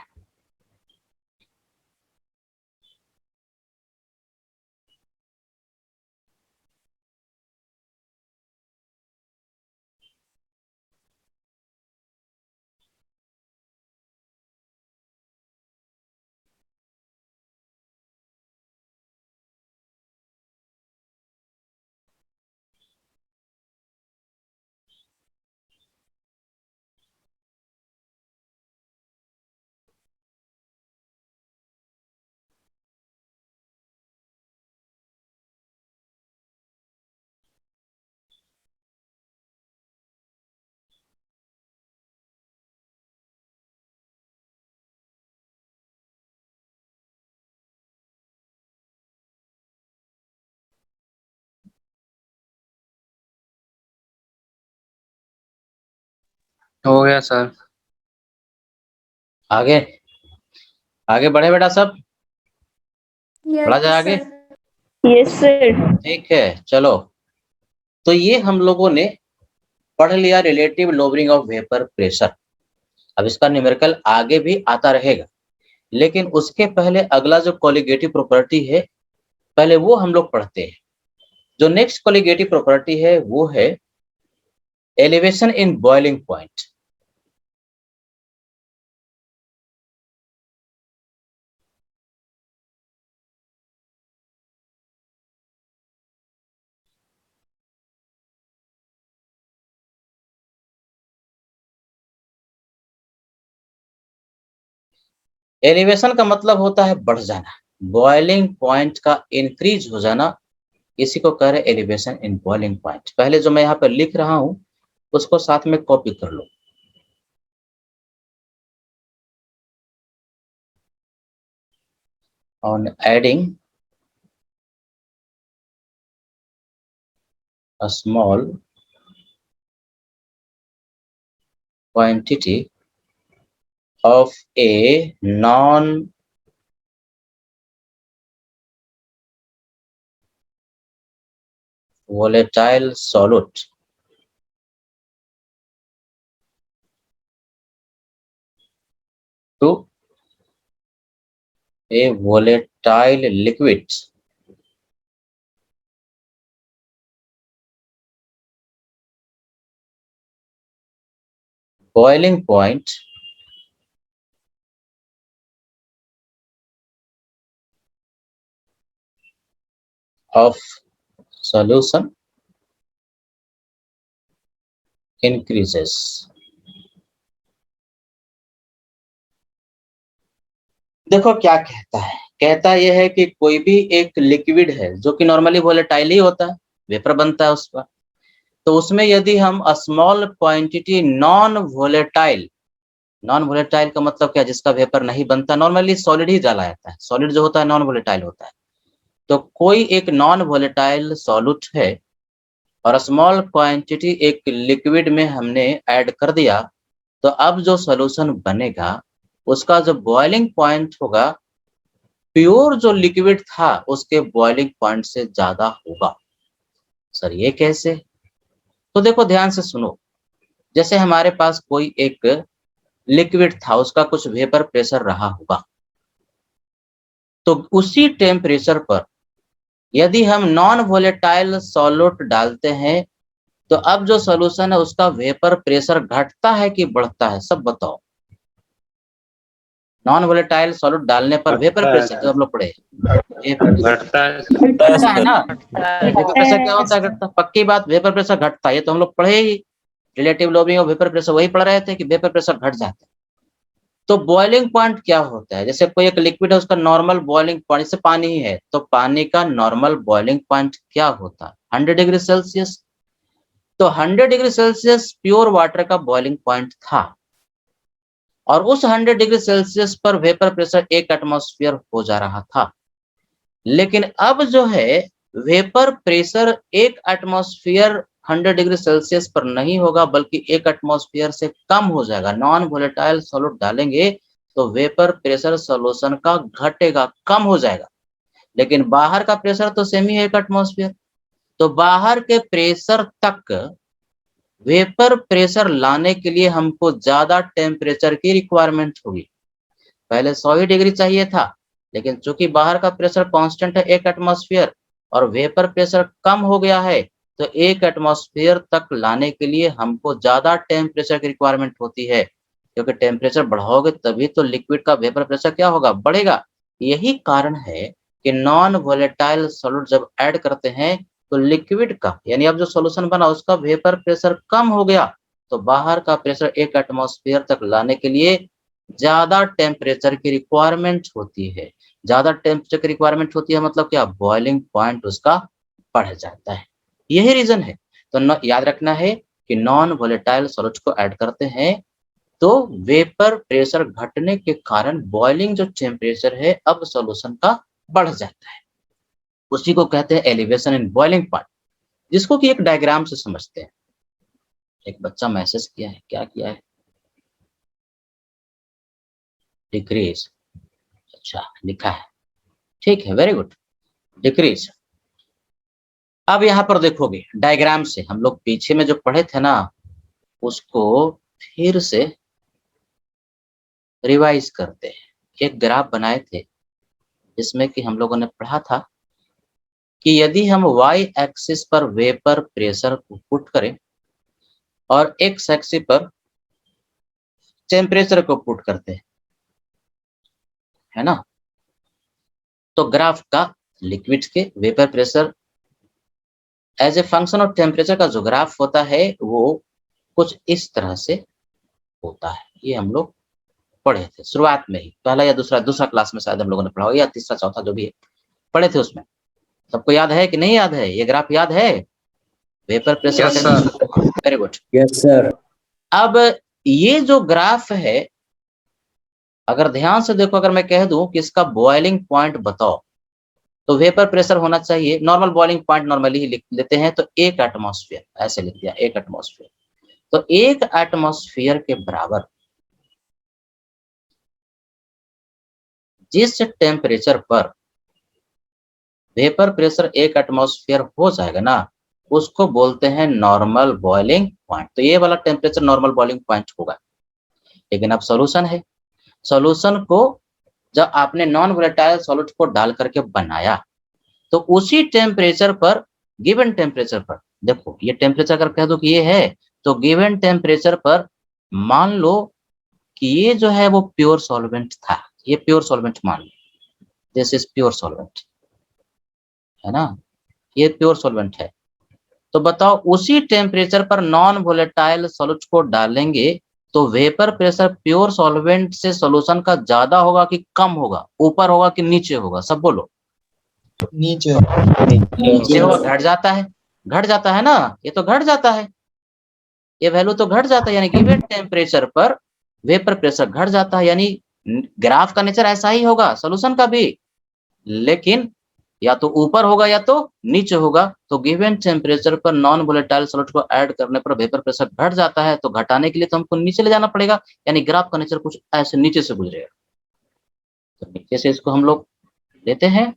हो गया सर।
आगे आगे बढ़े बेटा सब, बढ़ा जाए आगे।
Yes sir.
ठीक है, चलो। तो ये हम लोगों ने पढ़ लिया relative lowering of vapour pressure. अब इसका न्यूमेरिकल आगे भी आता रहेगा, लेकिन उसके पहले अगला जो कोलिगेटिव प्रॉपर्टी है, पहले वो हम लोग पढ़ते हैं। जो नेक्स्ट कोलिगेटिव प्रॉपर्टी है वो है elevation in boiling point. Elevation का मतलब होता है बढ़ जाना, बॉइलिंग पॉइंट का इंक्रीज हो जाना, इसी को कह रहे एलिवेशन इन बॉइलिंग पॉइंट। पहले जो मैं यहाँ पर लिख रहा हूं उसको साथ में कॉपी कर लो। On adding a small quantity of a non-volatile solute to a volatile liquid, boiling point of solution increases। देखो क्या कहता है, कहता यह है कि कोई भी एक लिक्विड है जो कि नॉर्मली वोलेटाइल ही होता है, वेपर बनता है उसका, तो उसमें यदि हम स्मॉल क्वांटिटी नॉन वोलेटाइल का मतलब क्या? जिसका वेपर नहीं बनता, नॉर्मली सॉलिड ही डाला जाता है, सॉलिड जो होता है नॉन वोलेटाइल होता है। तो कोई एक नॉन वोलेटाइल सॉल्यूट है और स्मॉल क्वांटिटी एक लिक्विड में हमने ऐड कर दिया, तो अब जो सॉल्यूशन बनेगा उसका जो बॉइलिंग पॉइंट होगा, प्योर जो लिक्विड था उसके बॉइलिंग पॉइंट से ज्यादा होगा। सर ये कैसे? तो देखो ध्यान से सुनो। जैसे हमारे पास कोई एक लिक्विड था, उसका कुछ वेपर प्रेशर रहा होगा, तो उसी टेम्परेचर पर यदि हम नॉन वोलेटाइल सॉल्यूट डालते हैं, तो तो अब जो सॉल्यूशन है उसका वेपर प्रेशर घटता है कि बढ़ता है, सब बताओ। नॉन वोलेटाइल सॉल्यूट डालने पर वेपर प्रेशर जो हम लोग पढ़े,
घटता है
घटता है ना। वेपर प्रेशर क्या होता है? घटता। पक्की बात, वेपर प्रेशर घटता है, ये तो हम लोग पढ़े ही। रिलेटिव लॉबिंग और वेपर प्रेशर वही पढ़ रहे थे कि वेपर प्रेशर घट जाता है। तो बॉइलिंग पॉइंट क्या होता है? जैसे कोई एक लिक्विड है, उसका नॉर्मल बॉइलिंग पॉइंट, जैसे पानी ही है, तो पानी का नॉर्मल बॉइलिंग पॉइंट क्या होता है? 100 डिग्री सेल्सियस। तो 100 डिग्री सेल्सियस प्योर वाटर का बॉइलिंग पॉइंट था, और उस 100 डिग्री सेल्सियस पर वेपर प्रेशर 1 एटमॉस्फेयर हो जा रहा था। लेकिन अब जो है vapour pressure 1 atmosphere 100 degree Celsius पर नहीं होगा, बल्कि 1 एटमॉस्फेयर से कम हो जाएगा। नॉन वोलेटाइल सॉल्यूट डालेंगे तो वेपर प्रेशर सॉल्यूशन का घटेगा, कम हो जाएगा। लेकिन बाहर का प्रेशर तो सेम ही है, 1 एटमॉस्फेयर। तो बाहर के प्रेशर तक वेपर प्रेशर लाने के लिए हमको ज्यादा टेम्परेचर की रिक्वायरमेंट होगी। पहले 100 ही डिग्री चाहिए था, लेकिन चूंकि बाहर का प्रेशर कांस्टेंट है 1 एटमॉस्फेयर और वेपर प्रेशर कम हो गया है, तो 1 एटमॉस्फेयर तक लाने के लिए हमको ज्यादा टेम्परेचर की रिक्वायरमेंट होती है, क्योंकि टेम्परेचर बढ़ाओगे तभी तो लिक्विड का वेपर प्रेशर क्या होगा? बढ़ेगा। यही कारण है कि नॉन वोलेटाइल सॉल्यूट जब ऐड करते हैं तो लिक्विड का, यानी अब जो सॉल्यूशन बना उसका वेपर प्रेशर कम हो गया, तो बाहर का प्रेशर 1 एटमॉस्फेयर तक लाने के लिए ज्यादा टेम्परेचर की रिक्वायरमेंट होती है। ज्यादा टेम्परेचर की रिक्वायरमेंट होती है मतलब क्या? बॉइलिंग पॉइंट उसका बढ़ जाता है। यही रीजन है। तो याद रखना है कि नॉन वोलेटाइल सॉल्यूट को ऐड करते हैं तो वेपर प्रेशर घटने के कारण बॉइलिंग जो टेम्परेचर है अब सॉल्यूशन का बढ़ जाता है। उसी को कहते हैं एलिवेशन इन बॉइलिंग पॉइंट, जिसको कि एक डायग्राम से समझते हैं। एक बच्चा मैसेज किया है, क्या किया है? डिक्रीज। अच्छा लिखा है, ठीक है, वेरी गुड। डिक्रीज। अब यहाँ पर देखोगे डायग्राम से, हम लोग पीछे में जो पढ़े थे ना उसको फिर से रिवाइज करते हैं। एक ग्राफ बनाए थे जिसमें कि हम लोगों ने पढ़ा था कि यदि हम y एक्सिस पर वेपर प्रेशर को पुट करें और x एक्सिस पर टेम्परेचर को पुट करते हैं, है ना, तो ग्राफ का लिक्विड के vapour pressure as a function of temperature का जो ग्राफ होता है वो कुछ इस तरह से होता है। ये हम लोग पढ़े थे शुरुआत में ही, पहला या दूसरा क्लास में शायद हम लोगों ने पढ़ा होगा, या तीसरा चौथा जो भी है पढ़े थे उसमें। सबको याद है कि नहीं याद है? ये ग्राफ याद है? Vapour pressure
Yes, sir.
Very good.
Yes sir.
अब ये जो ग्राफ है, अगर ध्यान से देखो, अगर मैं कह दूं कि इसका बॉइलिंग पॉइंट बताओ, तो वेपर प्रेशर होना चाहिए, नॉर्मल बॉइलिंग पॉइंट नॉर्मली ही लिख लेते हैं, तो 1 एटमॉस्फेयर, ऐसे लिख दिया 1 एटमॉस्फेयर। तो 1 एटमॉस्फेयर के बराबर जिस टेम्परेचर पर वेपर प्रेशर 1 एटमॉस्फेयर हो जाएगा ना, उसको बोलते हैं नॉर्मल बॉइलिंग पॉइंट। तो ये वाला टेम्परेचर नॉर्मल बॉइलिंग पॉइंट होगा। लेकिन अब सॉल्यूशन है, सॉल्यूशन को जब आपने नॉन वोलेटाइल सॉल्यूट को डाल करके बनाया, तो उसी टेम्परेचर पर, गिवन टेम्परेचर पर, देखो ये टेम्परेचर अगर कह दो कि ये है, तो गिवन टेम्परेचर पर मान लो कि ये जो है वो प्योर सॉल्वेंट था, ये प्योर सॉल्वेंट मान लो, दिस इज प्योर सॉल्वेंट, है ना, ये प्योर सॉल्वेंट है। तो बताओ उसी टेम्परेचर पर नॉन वोलेटाइल सॉल्यूट को डालेंगे तो वेपर प्रेशर प्योर सॉल्वेंट से सॉल्यूशन का ज्यादा होगा कि कम होगा? ऊपर होगा कि नीचे होगा? सब बोलो।
नीचे।
नीचे होगा, घट जाता है, घट जाता है ना, ये तो घट जाता है, ये वैल्यू तो घट जाता है, यानी गिवन टेम्परेचर पर वेपर प्रेशर घट जाता है, यानी ग्राफ का नेचर ऐसा ही होगा, सॉल्यूशन का भी। लेकिन या तो ऊपर होगा या तो नीचे होगा। तो गिवन टेम्परेचर पर नॉन वोलेटाइल सॉल्यूट को ऐड करने पर वेपर प्रेशर घट जाता है, तो घटाने के लिए तो हमको नीचे ले जाना पड़ेगा, यानी ग्राफ का नेचर कुछ ऐसे नीचे से गुजरेगा। तो नीचे से इसको हम लोग लेते हैं,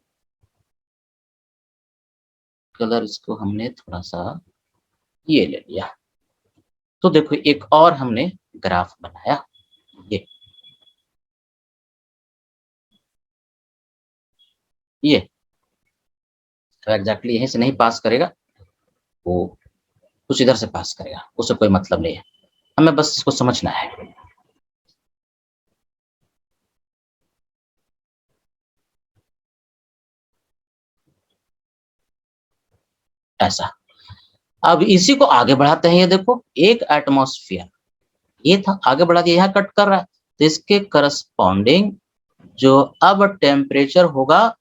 कलर इसको हमने थोड़ा सा ये ले लिया। तो देखो एक और हमने ग्राफ बनाया, ये तो एग्जैक्टली यहीं से नहीं पास करेगा, वो कुछ इधर से पास करेगा, उससे कोई मतलब नहीं है, हमें बस इसको समझना है। ऐसा, अब इसी को आगे बढ़ाते हैं। ये देखो, एक एटमॉस्फेयर ये था, आगे बढ़ा दिया, यहाँ कट कर रहा है, तो इसके करस्पॉन्डिंग जो अब टेम्परेचर होगा,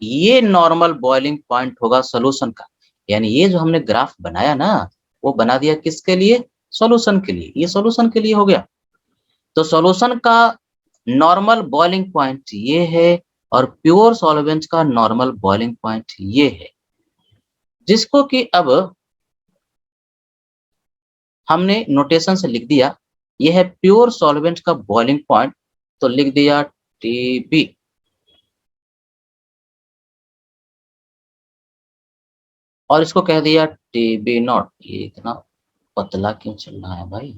ये नॉर्मल बॉइलिंग पॉइंट होगा सॉल्यूशन का। यानी ये जो हमने ग्राफ बनाया ना, वो बना दिया किसके लिए? सॉल्यूशन के लिए। ये सॉल्यूशन के लिए हो गया। तो सॉल्यूशन का नॉर्मल बॉइलिंग पॉइंट ये है और प्योर सॉल्वेंट का नॉर्मल बॉइलिंग पॉइंट ये है, जिसको कि अब हमने नोटेशन से लिख दिया। ये है प्योर सॉल्वेंट का बॉइलिंग पॉइंट, तो लिख दिया टीबी। और इसको कह दिया टीबी नॉट। ये इतना पतला क्यों चल रहा है भाई?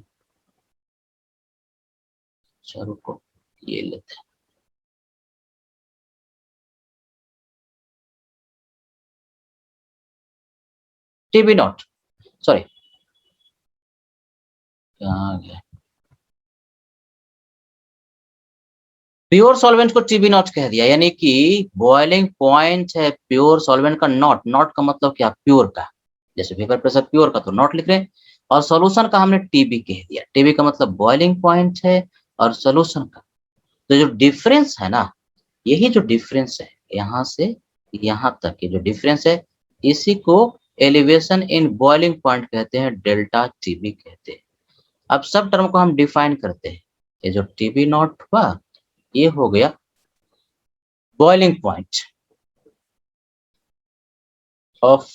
चलो रुको, ये लेते हैं। टीबी नॉट, सॉरी कहाँ गया? प्योर सॉल्वेंट को टीबी नॉट कह दिया, यानी कि बॉइलिंग पॉइंट है प्योर सॉल्वेंट का नॉट। नॉट का मतलब क्या? प्योर का। जैसे वेपर प्रेशर प्योर का तो नॉट लिख रहे हैं, और सॉल्यूशन का हमने टीबी कह दिया। टीबी का मतलब बॉइलिंग पॉइंट है और सॉल्यूशन का। तो जो डिफरेंस है ना, यही जो डिफरेंस है यहाँ से यहाँ तक के जो डिफरेंस है, इसी को एलिवेशन इन बॉइलिंग पॉइंट कहते हैं, डेल्टा टीबी कहते हैं। अब सब टर्म को हम डिफाइन करते हैं। ये जो टीबी नॉट हुआ, ये हो गया boiling point of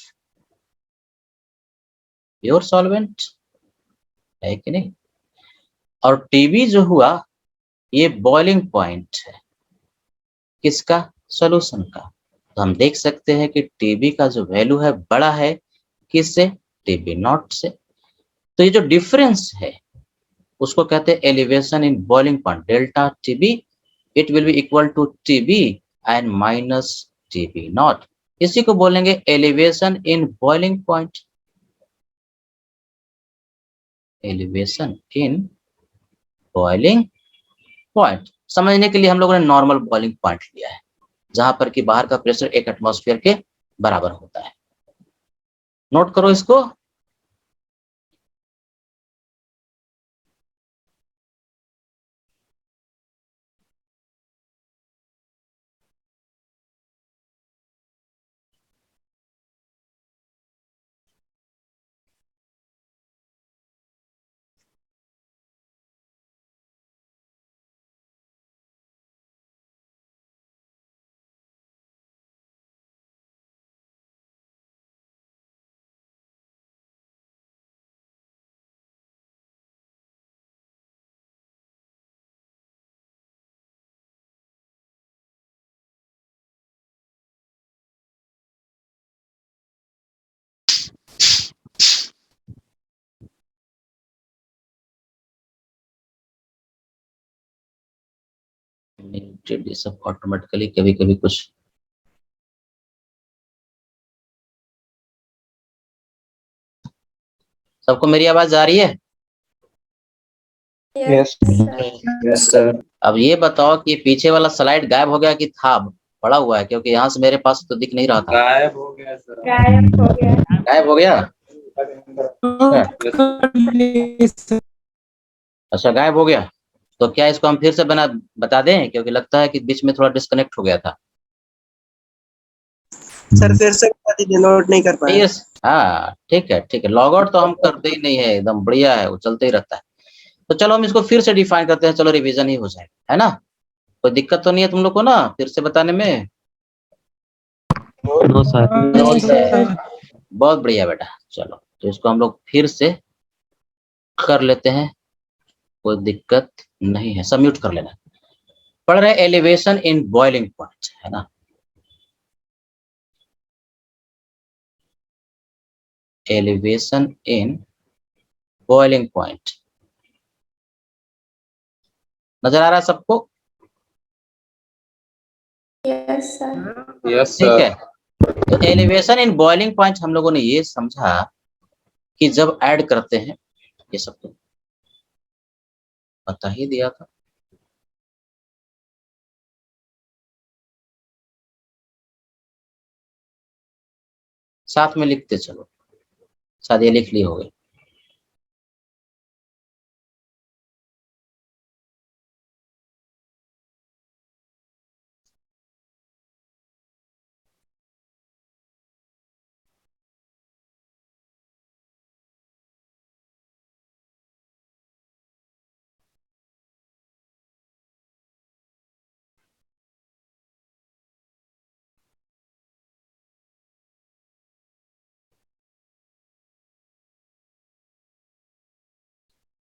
pure solvent, है कि नहीं? और टीबी जो हुआ, ये बॉइलिंग पॉइंट है किसका? सॉल्यूशन का। तो हम देख सकते हैं कि टीबी का जो वैल्यू है बड़ा है किससे? टीबी नॉट से। तो ये जो डिफरेंस है उसको कहते हैं elevation in boiling point, delta TB. It will be equal to TB and minus TB naught. इसी को बोलेंगे elevation in boiling point. Elevation in boiling point समझने के लिए हम लोगों ने नॉर्मल बॉइलिंग पॉइंट लिया है, जहां पर कि बाहर का प्रेशर 1 एटमॉस्फेयर के बराबर होता है। नोट करो इसको। ये सब ऑटोमेटिकली कभी कभी कुछ सबको मेरी आवाज आ रही है?
Yes sir.
अब ये बताओ कि पीछे वाला स्लाइड गायब हो गया कि था पड़ा हुआ है? क्योंकि यहाँ से मेरे पास तो दिख नहीं रहा था।
गायब हो गया सर।
गायब हो गया।
गायब हो गया? अच्छा, गायब हो गया। तो क्या इसको हम फिर से बता दें? क्योंकि लगता है कि बीच में थोड़ा डिस्कनेक्ट हो गया था।
सर फिर से बता दीजिए, नोट नहीं कर पाए।
यस, हाँ ठीक है। लॉग आउट तो हम करते ही नहीं है, एकदम बढ़िया है, वो चलते ही रहता है। तो चलो हम इसको फिर से डिफाइन करते हैं, चलो रिवीजन ही हो जाएगा, है ना? कोई दिक्कत तो नहीं है तुम लोग को ना फिर से बताने में?
No sir.
बहुत बढ़िया बेटा। चलो तो इसको हम लोग फिर से कर लेते हैं, कोई दिक्कत नहीं है। सबम्यूट कर लेना। पढ़ रहे एलिवेशन इन बॉइलिंग पॉइंट, है ना? एलिवेशन इन बॉइलिंग पॉइंट नजर आ रहा है सबको?
Yes sir.
यस
ठीक
सर।
है। तो एलिवेशन इन बॉइलिंग पॉइंट हम लोगों ने ये समझा कि जब ऐड करते हैं, ये सब तो बता ही दिया था। साथ में लिखते चलो, शायद ये लिख लिए होगे।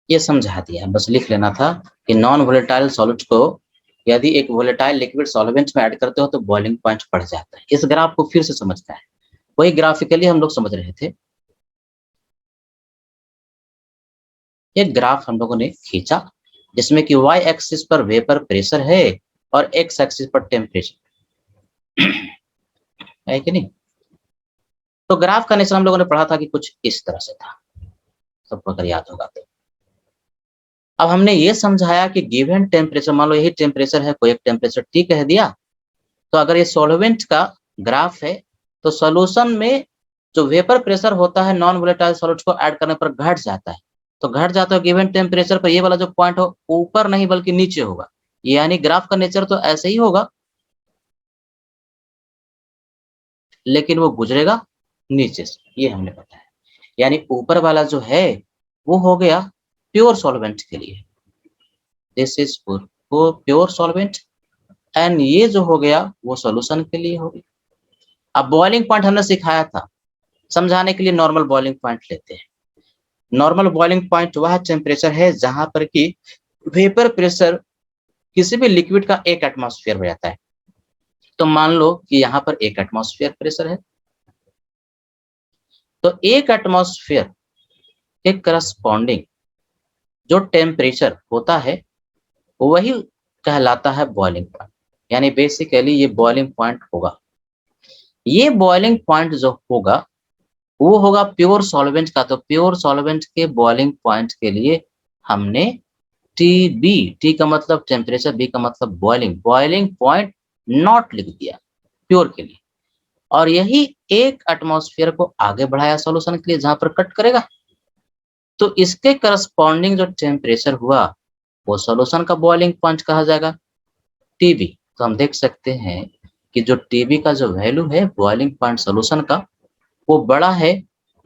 ये समझा दिया, बस लिख लेना था कि नॉन वोलेटाइल सॉल्यूट को यदि एक वोलेटाइल लिक्विड सॉल्वेंट में ऐड करते हो तो बॉइलिंग पॉइंट बढ़ जाता है। इस ग्राफ को फिर से समझना है, वही ग्राफिकली हम लोग समझ रहे थे। एक ग्राफ हम लोगों ने खींचा जिसमें कि y एक्सिस पर वेपर प्रेशर है और x एक्सिस पर टेम्परेचर है कि नहीं। तो ग्राफ का नेचर हम लोगों ने पढ़ा था कि कुछ इस तरह से था, सबको अगर याद होगा तो। अब हमने ये समझाया कि गिवन टेम्परेचर, मान लो यही टेम्परेचर है, कोई एक टेम्परेचर T कह दिया, तो अगर ये सॉल्वेंट का ग्राफ है तो सॉल्यूशन में जो वेपर प्रेशर होता है नॉन वोलेटाइल सॉल्यूट को ऐड करने पर घट जाता है। तो घट जाता है गिवन टेम्परेचर पर, ये वाला जो पॉइंट हो ऊपर नहीं बल्कि नीचे होगा, यानी ग्राफ का नेचर तो ऐसे ही होगा, लेकिन वो गुजरेगा नीचे से, ये हमने बताया। यानी ऊपर वाला जो है वो हो गया प्योर सॉल्वेंट के लिए, this is pure solvent, and ये जो हो गया वो सॉल्यूशन के लिए हो गया। अब बॉइलिंग पॉइंट हमने सिखाया था, समझाने के लिए नॉर्मल बॉइलिंग पॉइंट लेते हैं। नॉर्मल बॉइलिंग पॉइंट वह टेम्परेचर है जहां पर कि वेपर प्रेशर किसी भी लिक्विड का 1 एटमॉस्फेयर हो जाता है। तो मान लो कि यहाँ पर 1 एटमॉस्फेयर प्रेशर है, तो 1 एटमॉस्फेयर के करस्पॉन्डिंग जो टेम्परेचर होता है वही कहलाता है बॉइलिंग पॉइंट। यानी बेसिकली ये बॉइलिंग पॉइंट होगा। ये बॉइलिंग पॉइंट जो होगा वो होगा प्योर सॉल्वेंट का। तो प्योर सॉल्वेंट के बॉइलिंग पॉइंट के लिए हमने TB, T का मतलब टेम्परेचर, B का मतलब बॉइलिंग पॉइंट नॉट लिख दिया प्योर के लिए, और यही 1 एटमॉस्फेयर को आगे बढ़ाया सॉल्यूशन के लिए जहां पर कट करेगा। तो इसके करस्पॉन्डिंग जो टेम्परेचर हुआ वो सॉल्यूशन का बॉइलिंग पॉइंट कहा जाएगा, TB। तो हम देख सकते हैं कि जो TB का जो वैल्यू है बॉइलिंग पॉइंट सॉल्यूशन का, वो बड़ा है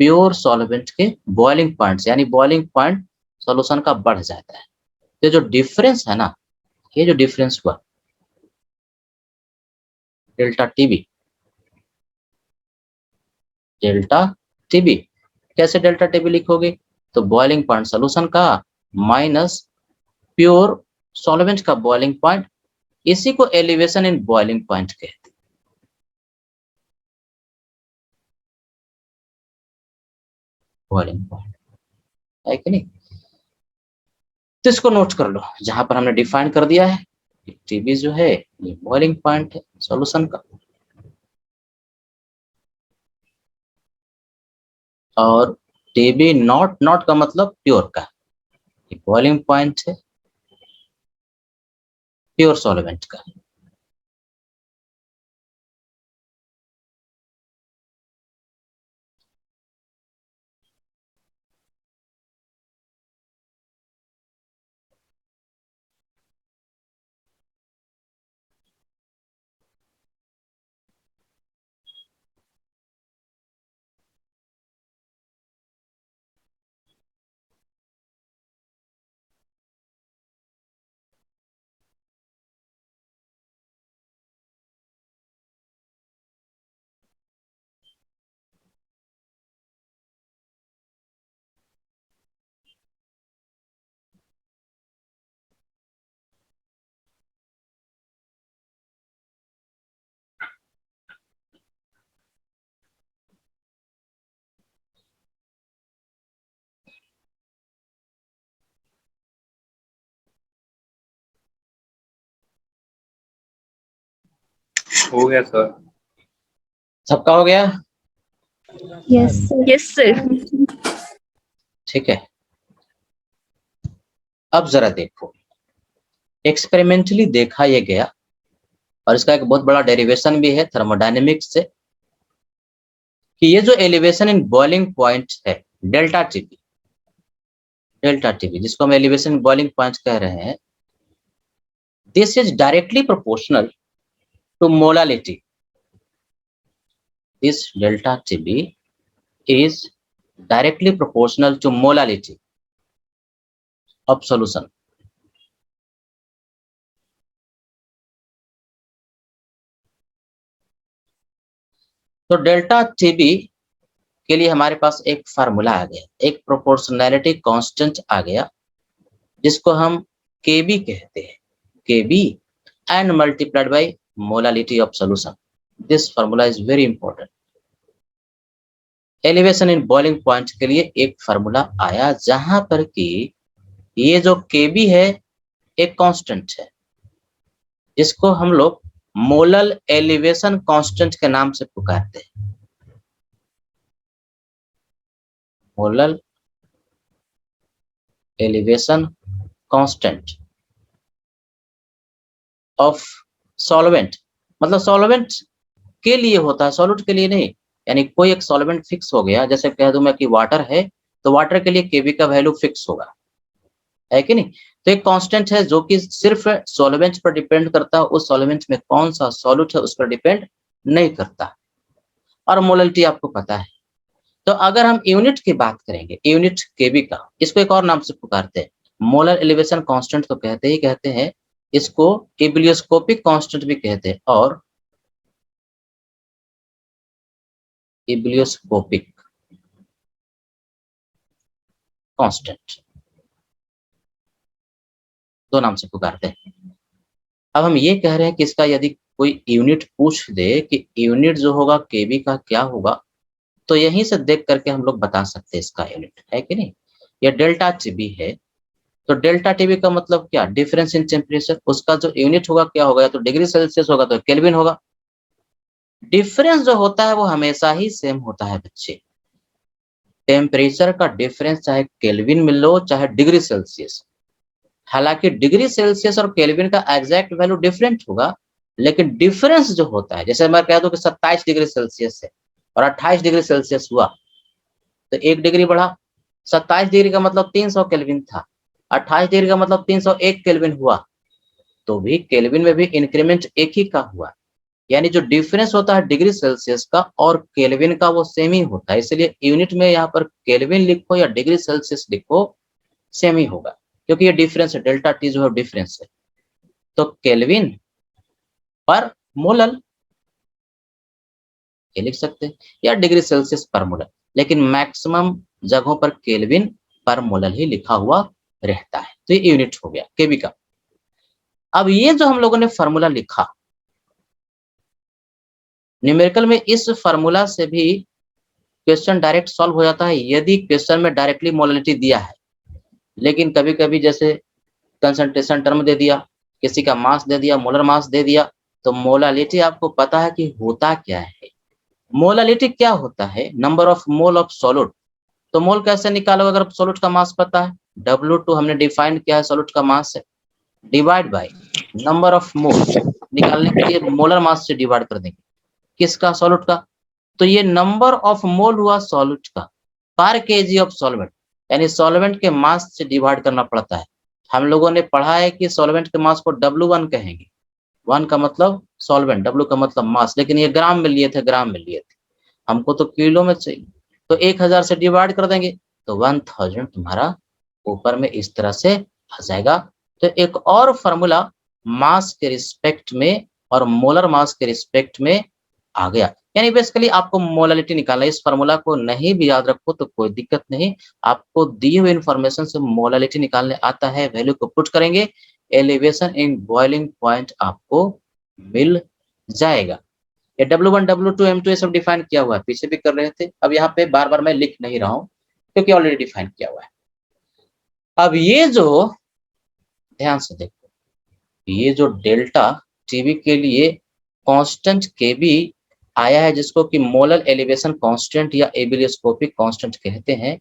प्योर सॉल्वेंट के बॉइलिंग पॉइंट से, यानी बॉइलिंग पॉइंट सॉल्यूशन का बढ़ जाता है। तो जो डिफरेंस है ना, ये जो डिफरेंस हुआ डेल्टा टीबी, कैसे डेल्टा टीबी लिखोगे? तो बॉइलिंग पॉइंट सॉल्यूशन का माइनस प्योर सॉल्वेंट का बॉइलिंग पॉइंट, इसी को एलिवेशन इन बॉइलिंग पॉइंट कहते हैं। बॉइलिंग पॉइंट है कि नहीं? तो इसको नोट कर लो, जहां पर हमने डिफाइन कर दिया है टीबी जो है ये बॉइलिंग पॉइंट है सॉल्यूशन का, और टीबी नॉट का मतलब प्योर का, ये बॉइलिंग पॉइंट है प्योर सॉल्वेंट का।
हो गया सर।
सबका हो गया?
Yes, sir.
Yes, sir.
ठीक है। अब जरा देखो, एक्सपेरिमेंटली देखा ये गया और इसका एक बहुत बड़ा डेरिवेशन भी है थर्मोडायनेमिक्स से, कि ये जो एलिवेशन इन बॉइलिंग पॉइंट है डेल्टा टीपी, जिसको हम एलिवेशन बॉइलिंग पॉइंट कह रहे हैं, this is directly proportional to molality. This delta TB is directly proportional to molality of solution. तो डेल्टा टीबी के लिए हमारे पास एक फार्मूला आ गया, एक प्रोपोर्शनैलिटी कांस्टेंट आ गया, जिसको हम केबी कहते हैं, Kb and multiplied by molality of solution. This formula is very important. Elevation in boiling point के लिए एक फार्मूला आया जहां पर कि ये जो केबी है एक कांस्टेंट है, जिसको हम लोग मोलल एलिवेशन कांस्टेंट के नाम से पुकारते हैं। Molal elevation constant of solvent, मतलब सॉल्वेंट के लिए होता है, सॉल्यूट के लिए नहीं। यानी कोई एक सॉल्वेंट फिक्स हो गया, जैसे कह दूं मैं कि वाटर है, तो वाटर के लिए केबी का वैल्यू फिक्स होगा, है कि नहीं। तो एक कांस्टेंट है जो कि सिर्फ सॉल्वेंट पर डिपेंड करता है, उस सॉल्वेंट में कौन सा सॉल्यूट है उस पर डिपेंड नहीं करता। और मोललिटी आपको पता है। तो अगर हम यूनिट की बात करेंगे, यूनिट केबी का, इसको एक और नाम से पुकारते हैं, मोलर एलिवेशन कांस्टेंट तो कहते ही कहते हैं, इसको इबिलियोस्कोपिक कांस्टेंट भी कहते हैं, और इबिलियोस्कोपिक कांस्टेंट, दो नाम से पुकारते हैं। अब हम ये कह रहे हैं कि इसका यदि कोई यूनिट पूछ दे कि यूनिट जो होगा केबी का क्या होगा, तो यहीं से देख करके हम लोग बता सकते हैं इसका यूनिट, है कि नहीं। ये डेल्टा टीबी है, तो डेल्टा टीबी का मतलब क्या, डिफरेंस इन टेम्परेचर। उसका जो यूनिट होगा क्या होगा, या तो डिग्री सेल्सियस होगा तो केल्विन होगा। डिफरेंस जो होता है वो हमेशा ही सेम होता है बच्चे। टेम्परेचर का डिफरेंस चाहे केल्विन में लो चाहे डिग्री सेल्सियस, हालांकि डिग्री सेल्सियस और केल्विन का एग्जैक्ट वैल्यू डिफरेंट होगा, लेकिन डिफरेंस जो होता है, जैसे मैं कह दूं कि 27 डिग्री सेल्सियस है और 28 डिग्री सेल्सियस हुआ, तो 1 डिग्री बढ़ा। 27 डिग्री का मतलब 300 केल्विन था, 28 डिग्री का मतलब 301 केल्विन हुआ, तो भी केल्विन में भी इंक्रीमेंट एक ही का हुआ। यानी जो डिफरेंस होता है डिग्री सेल्सियस का और केल्विन का, वो सेम ही होता है। इसलिए यूनिट में यहाँ पर केल्विन लिखो या डिग्री सेल्सियस लिखो, सेम ही होगा, क्योंकि ये डिफरेंस है, डेल्टा टी जो है डिफरेंस है। तो केल्विन पर मोलल ये लिख सकते हैं, या डिग्री सेल्सियस पर मोलल, लेकिन मैक्सिमम जगहों पर केल्विन पर मोलल ही लिखा हुआ रहता है। तो ये यूनिट हो गया केबी का। अब ये जो हम लोगों ने फार्मूला लिखा न्यूमेरिकल में, इस फार्मूला से भी क्वेश्चन डायरेक्ट सॉल्व हो जाता है यदि क्वेश्चन में डायरेक्टली मोललिटी दिया है। लेकिन कभी कभी जैसे कंसंट्रेशन टर्म दे दिया, किसी का मास दे दिया, मोलर मास दे दिया, तो मोलालिटी आपको पता है कि होता क्या है। मोलालिटी क्या होता है, number of mole of solute. तो मोल कैसे निकालोगे अगर सॉल्यूट का मास पता है, W2 हमने डिफाइन किया है, सॉल्यूट का मास है, divide by number of mole. निकालने के लिए मोलर मास से डिवाइड कर देंगे, किसका, सॉल्यूट का। तो ये नंबर ऑफ मोल हुआ सॉल्यूट का पर केजी ऑफ सॉल्वेंट, यानी सॉल्वेंट के मास से डिवाइड करना पड़ता है। हम लोगों ने पढ़ा है कि सॉल्वेंट के मास को W1 कहेंगे, 1 का मतलब सॉल्वेंट, W का मतलब मास, लेकिन ये ग्राम में लिए थे, ग्राम में लिए थे, हमको तो किलो में चाहिए, तो 1000 से डिवाइड कर देंगे तो 1000 तुम्हारा ऊपर में इस तरह से आ जाएगा। तो एक और फार्मूला मास के रिस्पेक्ट में और मोलर मास के रिस्पेक्ट में आ गया। यानी बेसिकली आपको मोलालिटी निकालना है। इस फार्मूला को नहीं भी याद रखो तो कोई दिक्कत नहीं, आपको दी हुई इंफॉर्मेशन से मोलालिटी निकालने आता है, वैल्यू को पुट करेंगे, एलिवेशन इन बॉइलिंग पॉइंट आपको मिल जाएगा। ये W1, W2, M2 ये सब डिफाइन किया हुआ है, पीछे भी कर रहे थे। अब यहाँ पे बार बार मैं लिख नहीं रहा हूँ क्योंकि ऑलरेडी डिफाइन किया हुआ है। अब ये जो ध्यान से देखो, ये जो डेल्टा टीबी के लिए कांस्टेंट केबी आया है, जिसको कि मोलर एलिवेशन कांस्टेंट या एबिलियोस्कोपिक कांस्टेंट कहते हैं,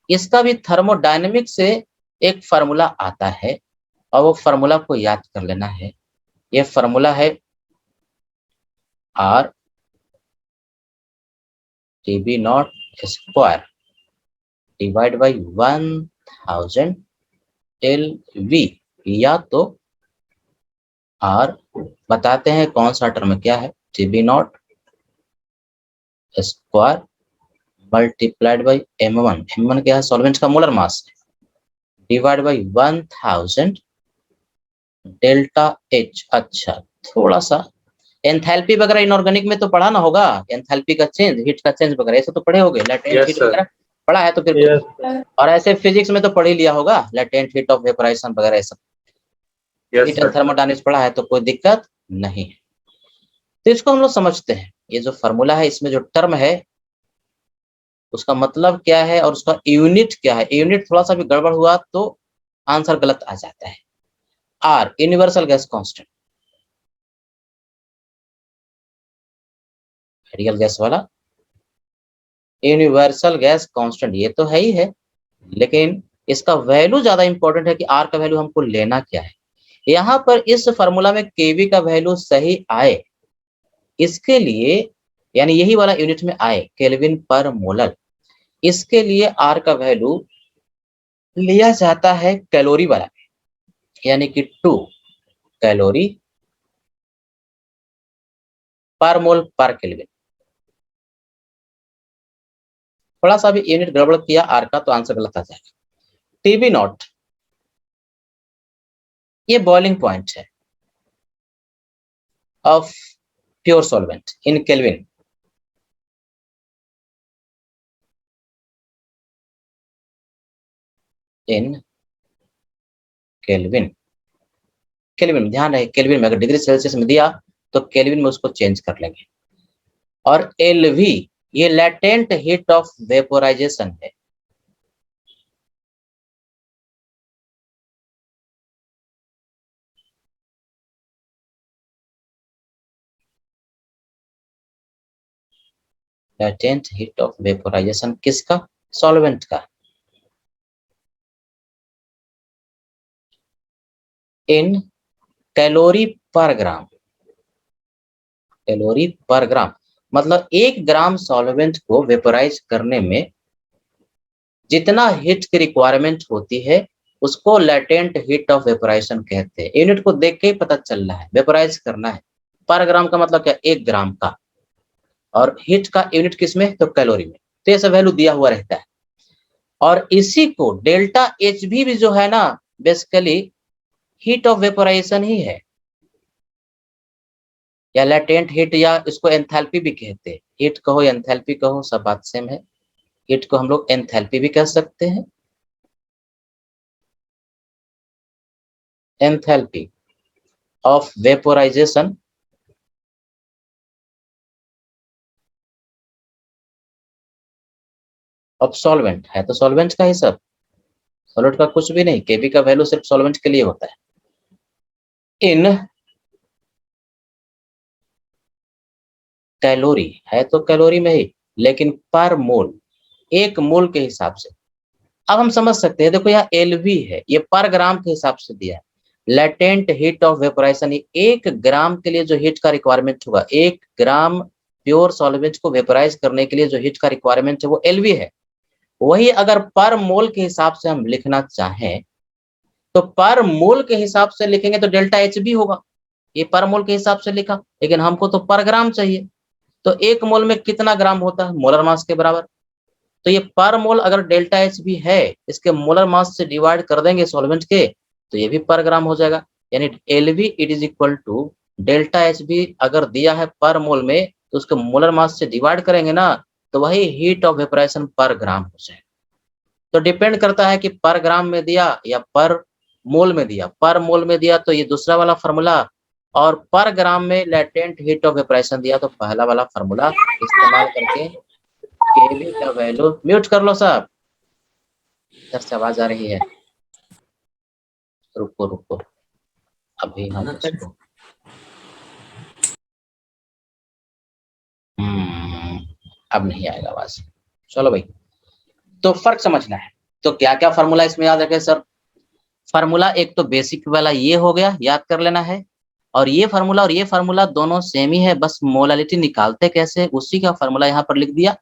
इसका भी थर्मोडायनेमिक्स से एक फार्मूला आता है और वो फार्मूला को याद कर लेना है। ये फार्मूला है R TB not square divide by 1000 LV, या तो R बताते हैं कौन सा टर्म क्या है, TB not square multiplied by M1, M1 क्या है, सॉल्वेंट का molar mass, divide by 1000 delta H। अच्छा, थोड़ा सा एंथैल्पी वगैरह इनऑर्गेनिक में तो पढ़ा ना होगा, एंथैल्पी का चेंज, हीट का चेंज वगैरह ऐसे तो पढ़े होगे, लेटेंट
Yes,
हीट
sir.
वगैरह पढ़ा है तो फिर
Sir.
और ऐसे फिजिक्स में तो पढ़ ही लिया होगा, लेटेंट हीट ऑफ वेपोराइजेशन वगैरह ये सब
Yes,
heat and
sir.
Thermodynamics पढ़ा है तो कोई दिक्कत नहीं है। तो इसको हम लोग समझते हैं, ये जो फार्मूला है इसमें जो टर्म है उसका मतलब क्या है और उसका यूनिट क्या है। यूनिट थोड़ा सा भी गड़बड़ हुआ तो आंसर गलत आ जाता है। R universal gas constant, ideal gas वाला यूनिवर्सल गैस कांस्टेंट, ये तो है ही है, लेकिन इसका वैल्यू ज्यादा इंपॉर्टेंट है कि आर का वैल्यू हमको लेना क्या है। यहाँ पर इस फार्मूला में केवी का वैल्यू सही आए, इसके लिए यानी यही वाला यूनिट में आए केल्विन पर मोलर, इसके लिए आर का वैल्यू लिया जाता है कैलोरी वाला, यानी कि 2 कैलोरी पर मोल पर केल्विन। थोड़ा सा भी यूनिट गड़बड़ किया आर का तो आंसर गलत आ जाएगा। टीबी नॉट ये बॉइलिंग पॉइंट है of pure solvent in kelvin. In kelvin, kelvin में ध्यान रहे, केल्विन में अगर डिग्री सेल्सियस में दिया तो केल्विन में उसको चेंज कर लेंगे। और एलवी ये लैटेंट हीट ऑफ वेपोराइजेशन है। लैटेंट हीट ऑफ वेपोराइजेशन किसका, सॉल्वेंट का। इन कैलोरी पर ग्राम, कैलोरी पर ग्राम मतलब 1 ग्राम सॉल्वेंट को वेपोराइज करने में जितना हीट की रिक्वायरमेंट होती है उसको लैटेंट हीट ऑफ वेपोराइजेशन कहते हैं। यूनिट को देख के ही पता चल रहा है, वेपोराइज करना है। पर ग्राम का मतलब क्या, 1 ग्राम का, और हीट का यूनिट किसमें, तो कैलोरी में। तो ये सब वैल्यू दिया हुआ रहता है। और इसी को डेल्टा एच भी जो है ना, बेसिकली हीट ऑफ वेपोराइजेशन ही है, या लैटेंट हीट, या इसको एंथैल्पी भी कहते हैं। हीट कहो या एंथैल्पी कहो सब बात सेम है। हीट को हम लोग एंथैल्पी भी कह सकते हैं, enthalpy of vaporisation of solvent है, तो सॉल्वेंट का ही सब, सॉलिड का कुछ भी नहीं। केबी का वैल्यू सिर्फ सॉल्वेंट के लिए होता है। इन कैलोरी है तो कैलोरी में ही, लेकिन पर मोल, 1 मोल के हिसाब से। अब हम समझ सकते हैं, देखो यहाँ एलवी है, ये पर ग्राम के हिसाब से दिया है। लेटेंट हीट ऑफ वेपोराइजेशन, 1 ग्राम के लिए जो हीट का रिक्वायरमेंट होगा, 1 ग्राम प्योर सॉल्वेंट को वेपोराइज करने के लिए जो हीट का रिक्वायरमेंट है वो एलवी है। वही अगर पर मोल के हिसाब से हम लिखना चाहें तो पर मोल के हिसाब से लिखेंगे तो डेल्टा एच भी होगा। ये पर मोल के हिसाब से लिखा, लेकिन हमको तो पर ग्राम चाहिए। तो 1 मोल में कितना ग्राम होता है, मोलर मास के बराबर। तो ये पर मोल अगर डेल्टा एच भी है, इसके मोलर मास से डिवाइड कर देंगे सॉल्वेंट के, तो ये भी पर ग्राम हो जाएगा। यानी LV it is equal to delta H भी अगर दिया है पर मोल में, तो उसके मोलर मास से डिवाइड करेंगे ना, तो वही हीट ऑफ वेपोराइजेशन पर ग्राम हो जाएगा। तो डिपेंड करता है कि पर ग्राम में दिया या पर मोल में दिया। पर मोल में दिया तो ये दूसरा वाला फार्मूला, और पर ग्राम में लेटेंट हीट ऑफ वेपोराइजेशन दिया तो पहला वाला फार्मूला इस्तेमाल करके केवी का वैल्यू। म्यूट कर लो साहब, इधर से आवाज आ रही है। रुको रुको, अभी हम इसको अब नहीं आएगा आवाज। चलो भाई, तो फर्क समझना है। तो क्या-क्या फार्मूला इसमें याद रखें सर? फार्मूला एक तो बेसिक वाला ये हो गया, याद कर लेना है। और ये फार्मूला दोनों सेम ही है, बस मोलालिटी निकालते कैसे उसी का फार्मूला यहाँ पर लिख दिया।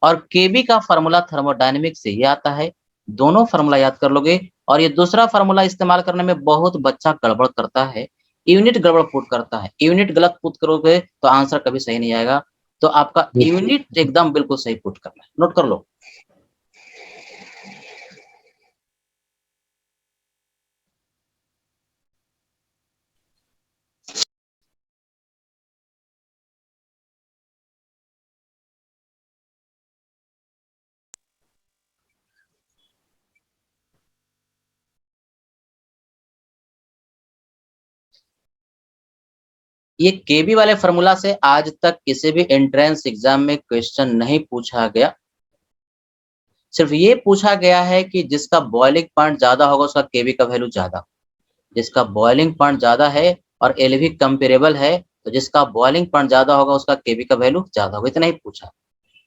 और केबी का फार्मूला थर्मोडायनेमिक्स से ही आता है। दोनों फार्मूला याद कर लोगे। और ये दूसरा फार्मूला इस्तेमाल करने में बहुत बच्चा गड़बड़ करता है, यूनिट गड़बड़ पुट करता है। यूनिट गलत पुट करोगे तो आंसर कभी सही नहीं आएगा। तो आपका यूनिट एकदम बिल्कुल सही पुट करना है। नोट कर लो। ये केबी वाले फार्मूला से आज तक किसी भी एंट्रेंस एग्जाम में क्वेश्चन नहीं पूछा गया। सिर्फ ये पूछा गया है कि जिसका बॉइलिंग पॉइंट ज्यादा होगा उसका केबी का वैल्यू ज्यादा, जिसका बॉइलिंग पॉइंट ज्यादा है और एलवी कंपेरेबल है तो जिसका बॉइलिंग पॉइंट ज्यादा होगा उसका केबी का वैल्यू ज्यादा होगा। इतना ही पूछा।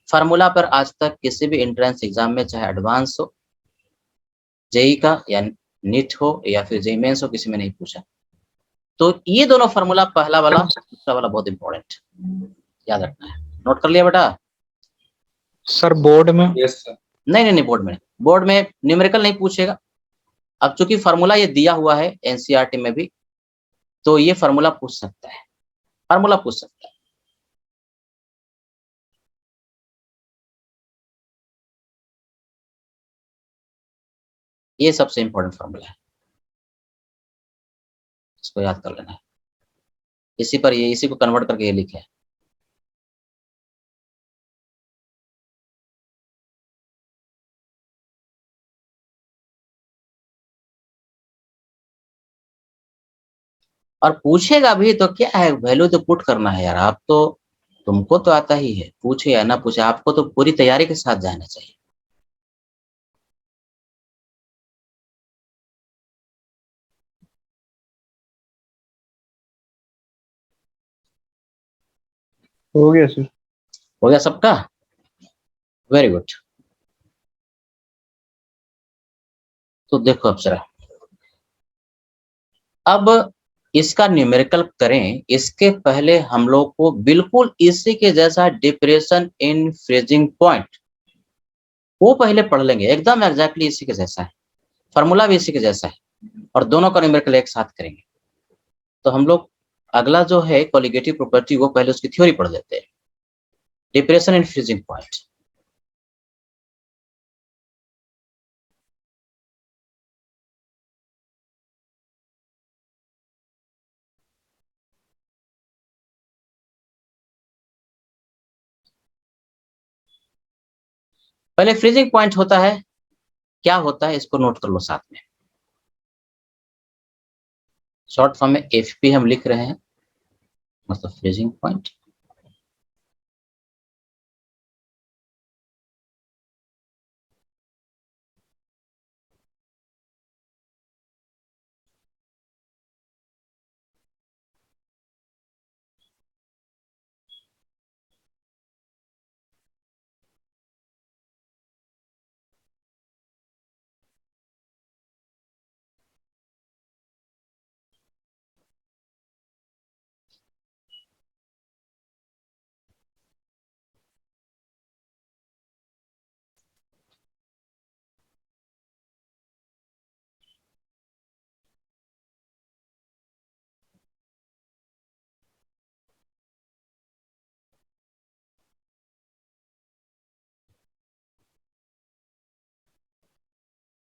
फार्मूला पर आज तक किसी भी एंट्रेंस एग्जाम में चाहे एडवांस हो, जेई का या नीट हो या फिर जेई मेंस हो, किसी में नहीं पूछा। तो ये दोनों फार्मूला, पहला वाला दूसरा वाला बहुत इंपॉर्टेंट याद रखना है। नोट कर लिया बेटा?
सर बोर्ड में?
Yes sir.
नहीं, बोर्ड में न्यूमेरिकल नहीं पूछेगा। अब चूंकि फार्मूला ये दिया हुआ है एनसीईआरटी में भी, तो ये फार्मूला पूछ सकता है, ये सबसे इंपॉर्टेंट फार्मूला है, इसको याद कर लेना है। इसी को कन्वर्ट करके ये लिखे है। और पूछेगा भी तो क्या है, वैल्यू तो पुट करना है यार। आप तो, तुमको तो आता ही है, पूछे या ना पूछे, आपको तो पूरी तैयारी के साथ जाना चाहिए।
हो गया सर।
हो गया सबका? Very good. तो देखो अप्सरा, अब इसका न्यूमेरिकल करें, इसके पहले हम लोग को बिल्कुल इसी के जैसा डिप्रेशन इन फ्रीजिंग पॉइंट वो पहले पढ़ लेंगे। एकदम एग्जैक्टली इसी के जैसा है, फार्मूला भी इसी के जैसा है और दोनों का न्यूमेरिकल एक साथ करेंगे। तो हम लोग अगला जो है कोलिगेटिव प्रॉपर्टी, वो पहले उसकी थ्योरी पढ़ लेते हैं, डिप्रेशन इन फ्रीजिंग पॉइंट। पहले फ्रीजिंग पॉइंट होता है, क्या होता है इसको नोट कर लो साथ में। शॉर्ट फॉर्म में एफपी हम लिख रहे हैं, मतलब फ्रीजिंग पॉइंट।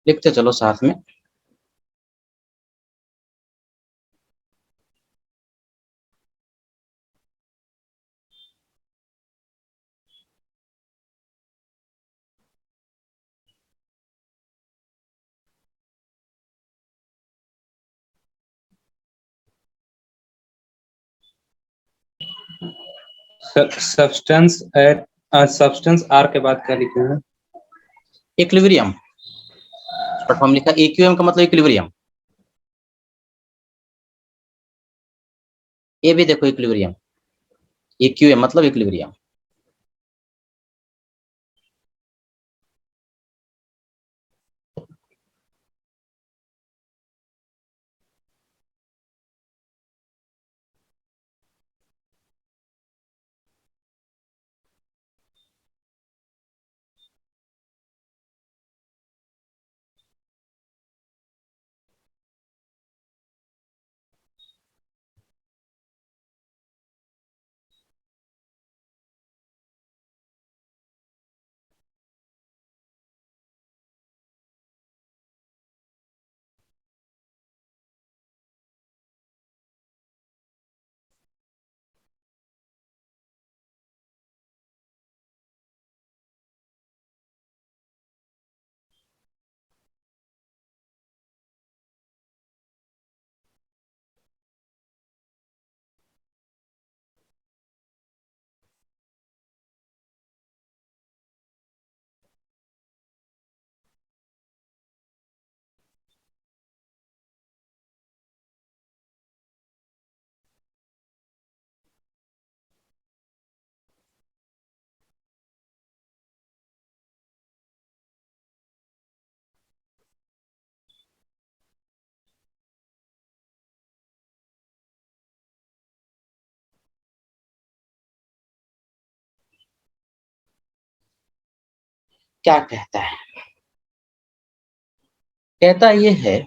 लिखते चलो साथ में।
सब्सटेंस आर के बाद क्या लिखे हैं?
इक्विलिब्रियम। शॉर्ट फॉर्म लिखा EQM का मतलब इक्विलिब्रियम। ये भी देखो इक्विलिब्रियम, EQM मतलब इक्विलिब्रियम। क्या कहता है? कहता ये है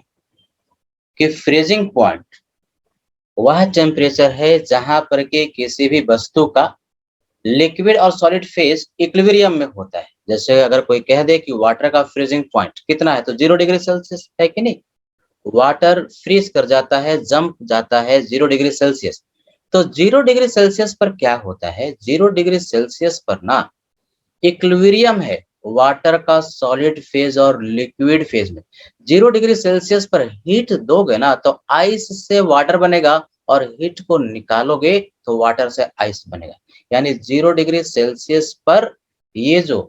कि फ्रीजिंग पॉइंट वह टेम्परेचर है जहां पर के किसी भी वस्तु का लिक्विड और सॉलिड फेज इक्विलिब्रियम में होता है। जैसे अगर कोई कह दे कि वाटर का फ्रीजिंग पॉइंट कितना है, तो 0 डिग्री सेल्सियस है कि नहीं? वाटर फ्रीज कर जाता है, जंप जाता है 0 डिग्री सेल्सियस। तो 0 डिग्री सेल्सियस पर क्या होता है? 0 डिग्री सेल्सियस पर ना इक्विलिब्रियम है वाटर का सॉलिड फेज और लिक्विड फेज में। 0 डिग्री सेल्सियस पर हीट दोगे ना तो आइस से वाटर बनेगा, और हीट को निकालोगे तो वाटर से आइस बनेगा। यानी 0 डिग्री सेल्सियस पर ये जो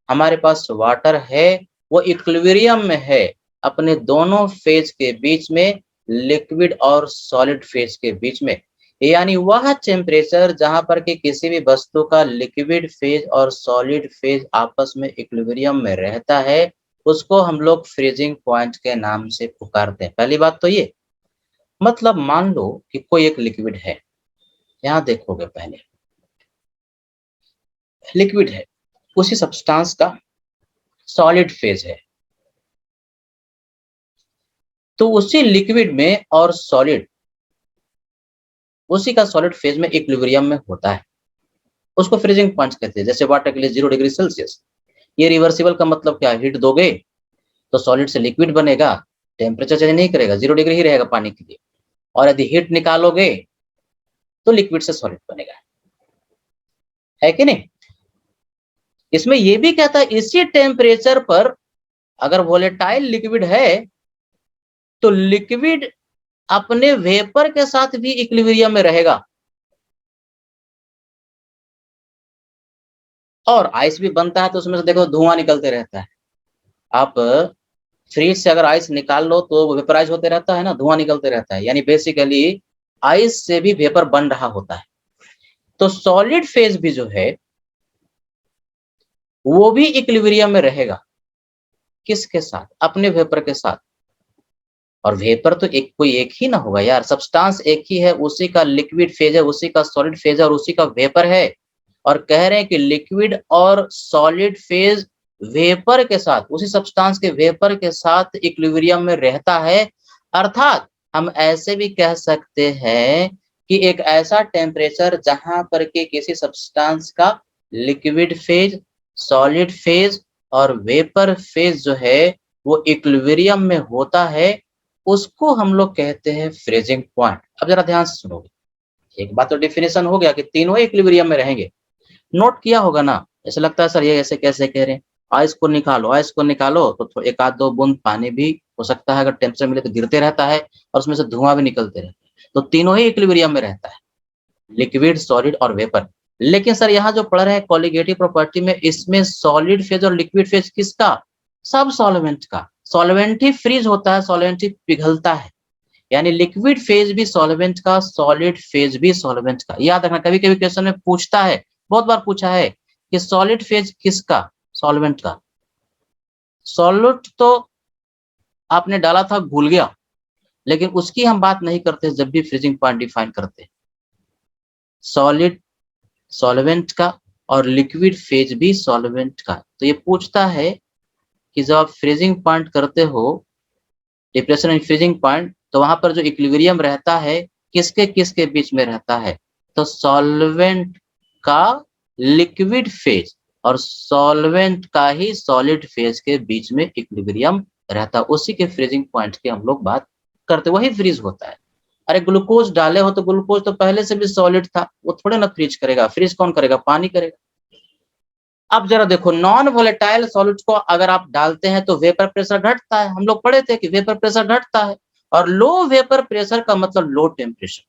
हमारे पास वाटर है वो इक्विलिब्रियम में है अपने दोनों फेज के बीच में, लिक्विड और सॉलिड फेज के बीच में। यानी वह टेम्परेचर जहां पर कि किसी भी वस्तु का लिक्विड फेज और सॉलिड फेज आपस में इक्विलिब्रियम में रहता है, उसको हम लोग फ्रीजिंग पॉइंट के नाम से पुकारते हैं। पहली बात तो ये, मतलब मान लो कि कोई एक लिक्विड है, यहां देखोगे पहले लिक्विड है, उसी सब्सटेंस का सॉलिड फेज है, तो उसी लिक्विड में और सॉलिड उसी का सॉलिड फेज में इक्विलिब्रियम में होता है, उसको फ्रीजिंग पॉइंट कहते हैं। जैसे वाटर के लिए 0 डिग्री सेल्सियस, ये रिवर्सिबल का मतलब क्या? हीट दोगे तो सॉलिड से लिक्विड बनेगा, टेम्परेचर चेंज नहीं करेगा, 0 डिग्री ही रहेगा पानी के लिए। और यदि हीट निकालोगे तो लिक्विड से सॉलिड बनेगा, है कि नहीं? इसमें यह भी कहता है इसी टेम्परेचर पर अगर वोलेटाइल लिक्विड है तो लिक्विड अपने वेपर के साथ भी इक्विलिब्रियम में रहेगा, और आइस भी बनता है तो उसमें से देखो धुआं निकलते रहता है। आप फ्रिज से अगर आइस निकाल लो तो वेपराइज होते रहता है ना, धुआं निकलते रहता है। यानी बेसिकली आइस से भी वेपर बन रहा होता है। तो सॉलिड फेज भी जो है वो भी इक्विलिब्रियम में रहेगा, किसके साथ? अपने वेपर के साथ। और वेपर तो कोई एक ही ना होगा यार, सब्सटेंस एक ही है, उसी का लिक्विड फेज है, उसी का सॉलिड फेज है और उसी का वेपर है। और कह रहे हैं कि लिक्विड और सॉलिड फेज वेपर के साथ, उसी सब्सटेंस के वेपर के साथ इक्विलिब्रियम में रहता है। अर्थात हम ऐसे भी कह सकते हैं कि एक ऐसा टेम्परेचर जहां पर कि किसी सब्सटेंस का लिक्विड फेज, सॉलिड फेज और वेपर फेज जो है वो इक्विलिब्रियम में होता है, उसको हम लोग कहते हैं फ्रीजिंग पॉइंट। अब जरा ध्यान से सुनोगे, एक बात तो डेफिनेशन हो गया कि तीनों इक्विलिब्रियम में रहेंगे। नोट किया होगा ना? ऐसा लगता है सर ये ऐसे कैसे कह रहे हैं? आइस को निकालो, आइस को निकालो तो एक आध दो बूंद पानी भी हो सकता है, अगर टेम्परेचर मिले तो गिरते रहता है और उसमें से धुआं भी निकलते रहता है। तो तीनों ही इक्विलिब्रियम में रहता है, लिक्विड, सॉलिड और वेपर। लेकिन सर यहाँ जो पढ़ रहे हैं कोलिगेटिव प्रॉपर्टी में, इसमें सॉलिड फेज और लिक्विड फेज किसका? सब सॉल्वेंट का। सॉल्वेंट ही फ्रीज होता है, सॉल्वेंट ही पिघलता है। यानी लिक्विड फेज भी सॉल्वेंट का, सॉलिड फेज भी सॉल्वेंट का। याद रखना, कभी कभी क्वेश्चन में पूछता है, बहुत बार पूछा है कि सॉलिड फेज किसका? सॉल्वेंट का। सॉल्यूट तो आपने डाला था, भूल गया, लेकिन उसकी हम बात नहीं करते जब भी फ्रीजिंग पॉइंट डिफाइन करते हैं। सॉलिड सॉल्वेंट का और लिक्विड फेज भी सॉल्वेंट का। तो ये पूछता है कि जब आप फ्रीजिंग पॉइंट करते हो, डिप्रेशन एंड फ्रीजिंग पॉइंट, तो वहां पर जो इक्विलिब्रियम रहता है किसके किसके बीच में रहता है? तो सॉल्वेंट का लिक्विड फेज और सॉल्वेंट का ही सॉलिड फेज के बीच में इक्विलिब्रियम रहता है। उसी के फ्रीजिंग पॉइंट की हम लोग बात करते, वही फ्रीज होता है। अरे ग्लूकोज डाले हो तो ग्लूकोज तो पहले से भी सॉलिड था, वो थोड़े ना फ्रीज करेगा। फ्रीज कौन करेगा? पानी करेगा। अब जरा देखो, नॉन वोलेटाइल सॉलिड को अगर आप डालते हैं तो वेपर प्रेशर घटता है। हम लोग पढ़े थे कि वेपर प्रेशर घटता है, और लो वेपर प्रेशर का मतलब लो टेम्परेचर।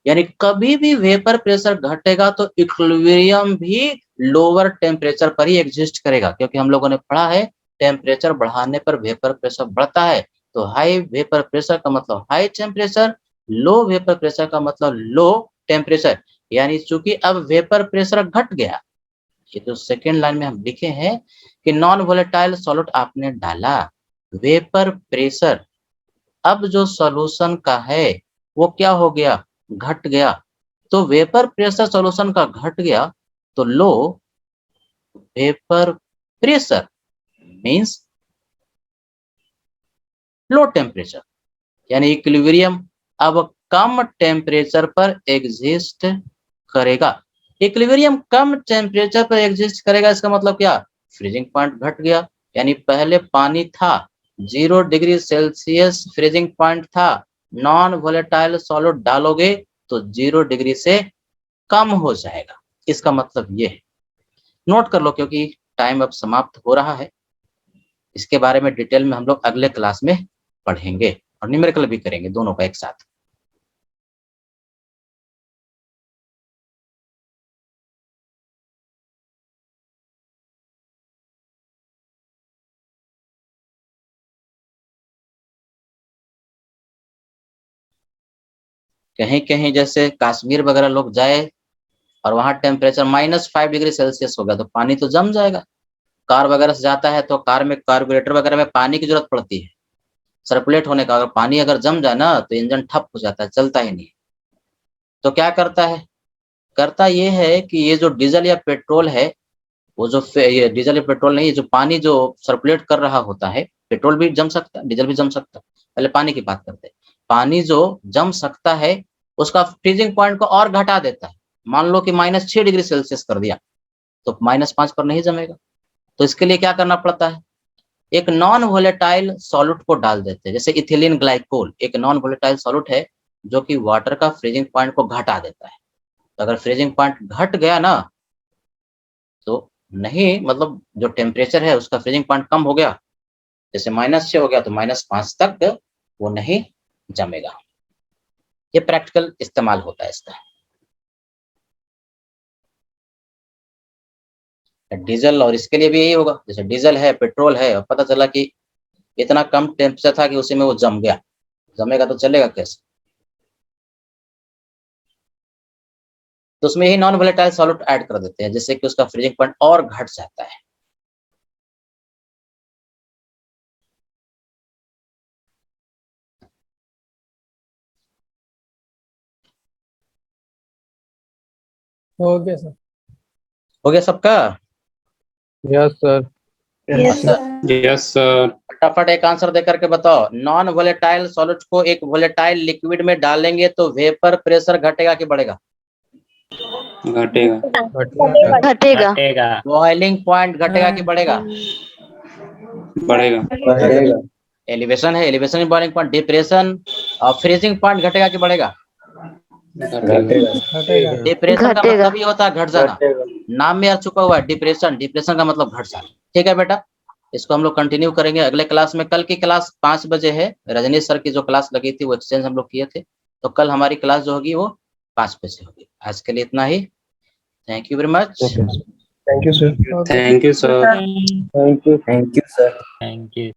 यानी कभी भी वेपर प्रेशर घटेगा तो इक्विलिब्रियम भी लोअर टेम्परेचर पर ही एग्जिस्ट करेगा, क्योंकि हम लोगों ने पढ़ा है टेम्परेचर बढ़ाने पर वेपर प्रेशर बढ़ता है। तो हाई वेपर प्रेशर का मतलब हाई टेम्परेचर, लो वेपर प्रेशर का मतलब लो टेम्परेचर। यानी चूंकि अब वेपर प्रेशर घट गया, ये तो सेकेंड लाइन में हम लिखे हैं कि नॉन वोलेटाइल सॉल्यूट आपने डाला, वेपर प्रेशर अब जो सॉल्यूशन का है वो क्या हो गया? घट गया। तो वेपर प्रेशर सॉल्यूशन का घट गया तो लो vapour pressure means low temperature, यानी इक्विलिब्रियम अब कम टेम्परेचर पर एग्जिस्ट करेगा। इक्विलिब्रियम कम टेम्परेचर पर एग्जिस्ट करेगा, इसका मतलब क्या, फ्रीजिंग पॉइंट घट गया, यानी पहले पानी था 0 डिग्री सेल्सियस फ्रीजिंग पॉइंट था, नॉन वोलेटाइल सॉलिड डालोगे तो 0 डिग्री से कम हो जाएगा। इसका मतलब ये है, नोट कर लो क्योंकि टाइम अब समाप्त हो रहा है। इसके बारे में डिटेल में हम लोग अगले क्लास में पढ़ेंगे और न्यूमेरिकल भी करेंगे, दोनों का एक साथ। कहीं कहीं जैसे कश्मीर वगैरह लोग जाए और वहां टेम्परेचर -5 डिग्री सेल्सियस होगा तो पानी तो जम जाएगा। कार वगैरह से जाता है तो कार में कार्बोरेटर वगैरह में पानी की जरूरत पड़ती है सर्कुलेट होने का, अगर पानी अगर जम जाए ना तो इंजन ठप हो जाता है, चलता ही नहीं। तो क्या करता है, करता ये है कि ये जो डीजल या पेट्रोल है, वो जो ये डीजल या पेट्रोल नहीं, ये जो पानी जो सर्कुलेट कर रहा होता है, पेट्रोल भी जम सकता है, डीजल भी जम सकता है, पहले पानी की बात करते हैं। पानी जो जम सकता है उसका फ्रीजिंग पॉइंट को और घटा देता है। मान लो कि -6 डिग्री सेल्सियस कर दिया तो -5 पर नहीं जमेगा। तो इसके लिए क्या करना पड़ता है, एक नॉन वोलेटाइल सॉल्यूट को डाल देते हैं, जैसे इथिलीन ग्लाइकोल एक नॉन वोलेटाइल सॉल्यूट है जो कि वाटर का फ्रीजिंग पॉइंट को घटा देता है। तो अगर फ्रीजिंग पॉइंट घट गया ना तो नहीं, मतलब जो टेम्परेचर है उसका फ्रीजिंग पॉइंट कम हो गया, जैसे -6 हो गया तो -5 तक वो नहीं जमेगा। ये प्रैक्टिकल इस्तेमाल होता है इसका। डीजल और इसके लिए भी यही होगा, जैसे डीजल है पेट्रोल है और पता चला कि इतना कम टेम्परेचर था कि उसी में वो जम गया, जमेगा तो चलेगा कैसे। तो उसमें ही नॉन वोलेटाइल सॉल्यूट ऐड कर देते हैं जिससे कि उसका फ्रीजिंग पॉइंट और घट जाता है।
हो गया सर।
हो गया सबका?
Yes sir.
Yes, sir.
Yes sir.
फटाफट एक आंसर दे करके बताओ, नॉन वोलेटाइल सॉल्यूट को एक वोलेटाइल लिक्विड में डालेंगे तो वेपर प्रेशर घटेगा कि बढ़ेगा?
घटेगा।
घटेगा।
बॉइलिंग पॉइंट घटेगा कि बढ़ेगा?
बढ़ेगा।
एलिवेशन है, एलिवेशन में बॉइलिंग पॉइंट, डिप्रेशन और फ्रीजिंग पॉइंट घटेगा कि बढ़ेगा? डिप्रेशन का मतलब ही होता है घट जाना, नाम में आ चुका हुआ है डिप्रेशन, डिप्रेशन का मतलब घट जाना। ठीक है बेटा, इसको हम लोग कंटिन्यू करेंगे अगले क्लास में। कल की क्लास 5 बजे है, रजनीश सर की जो क्लास लगी थी वो एक्सचेंज हम लोग किए थे, तो कल हमारी क्लास जो होगी वो 5 बजे होगी। आज के लिए इतना ही, thank you very much.
Thank you sir.
Thank you sir.
Thank you sir.
Thank you.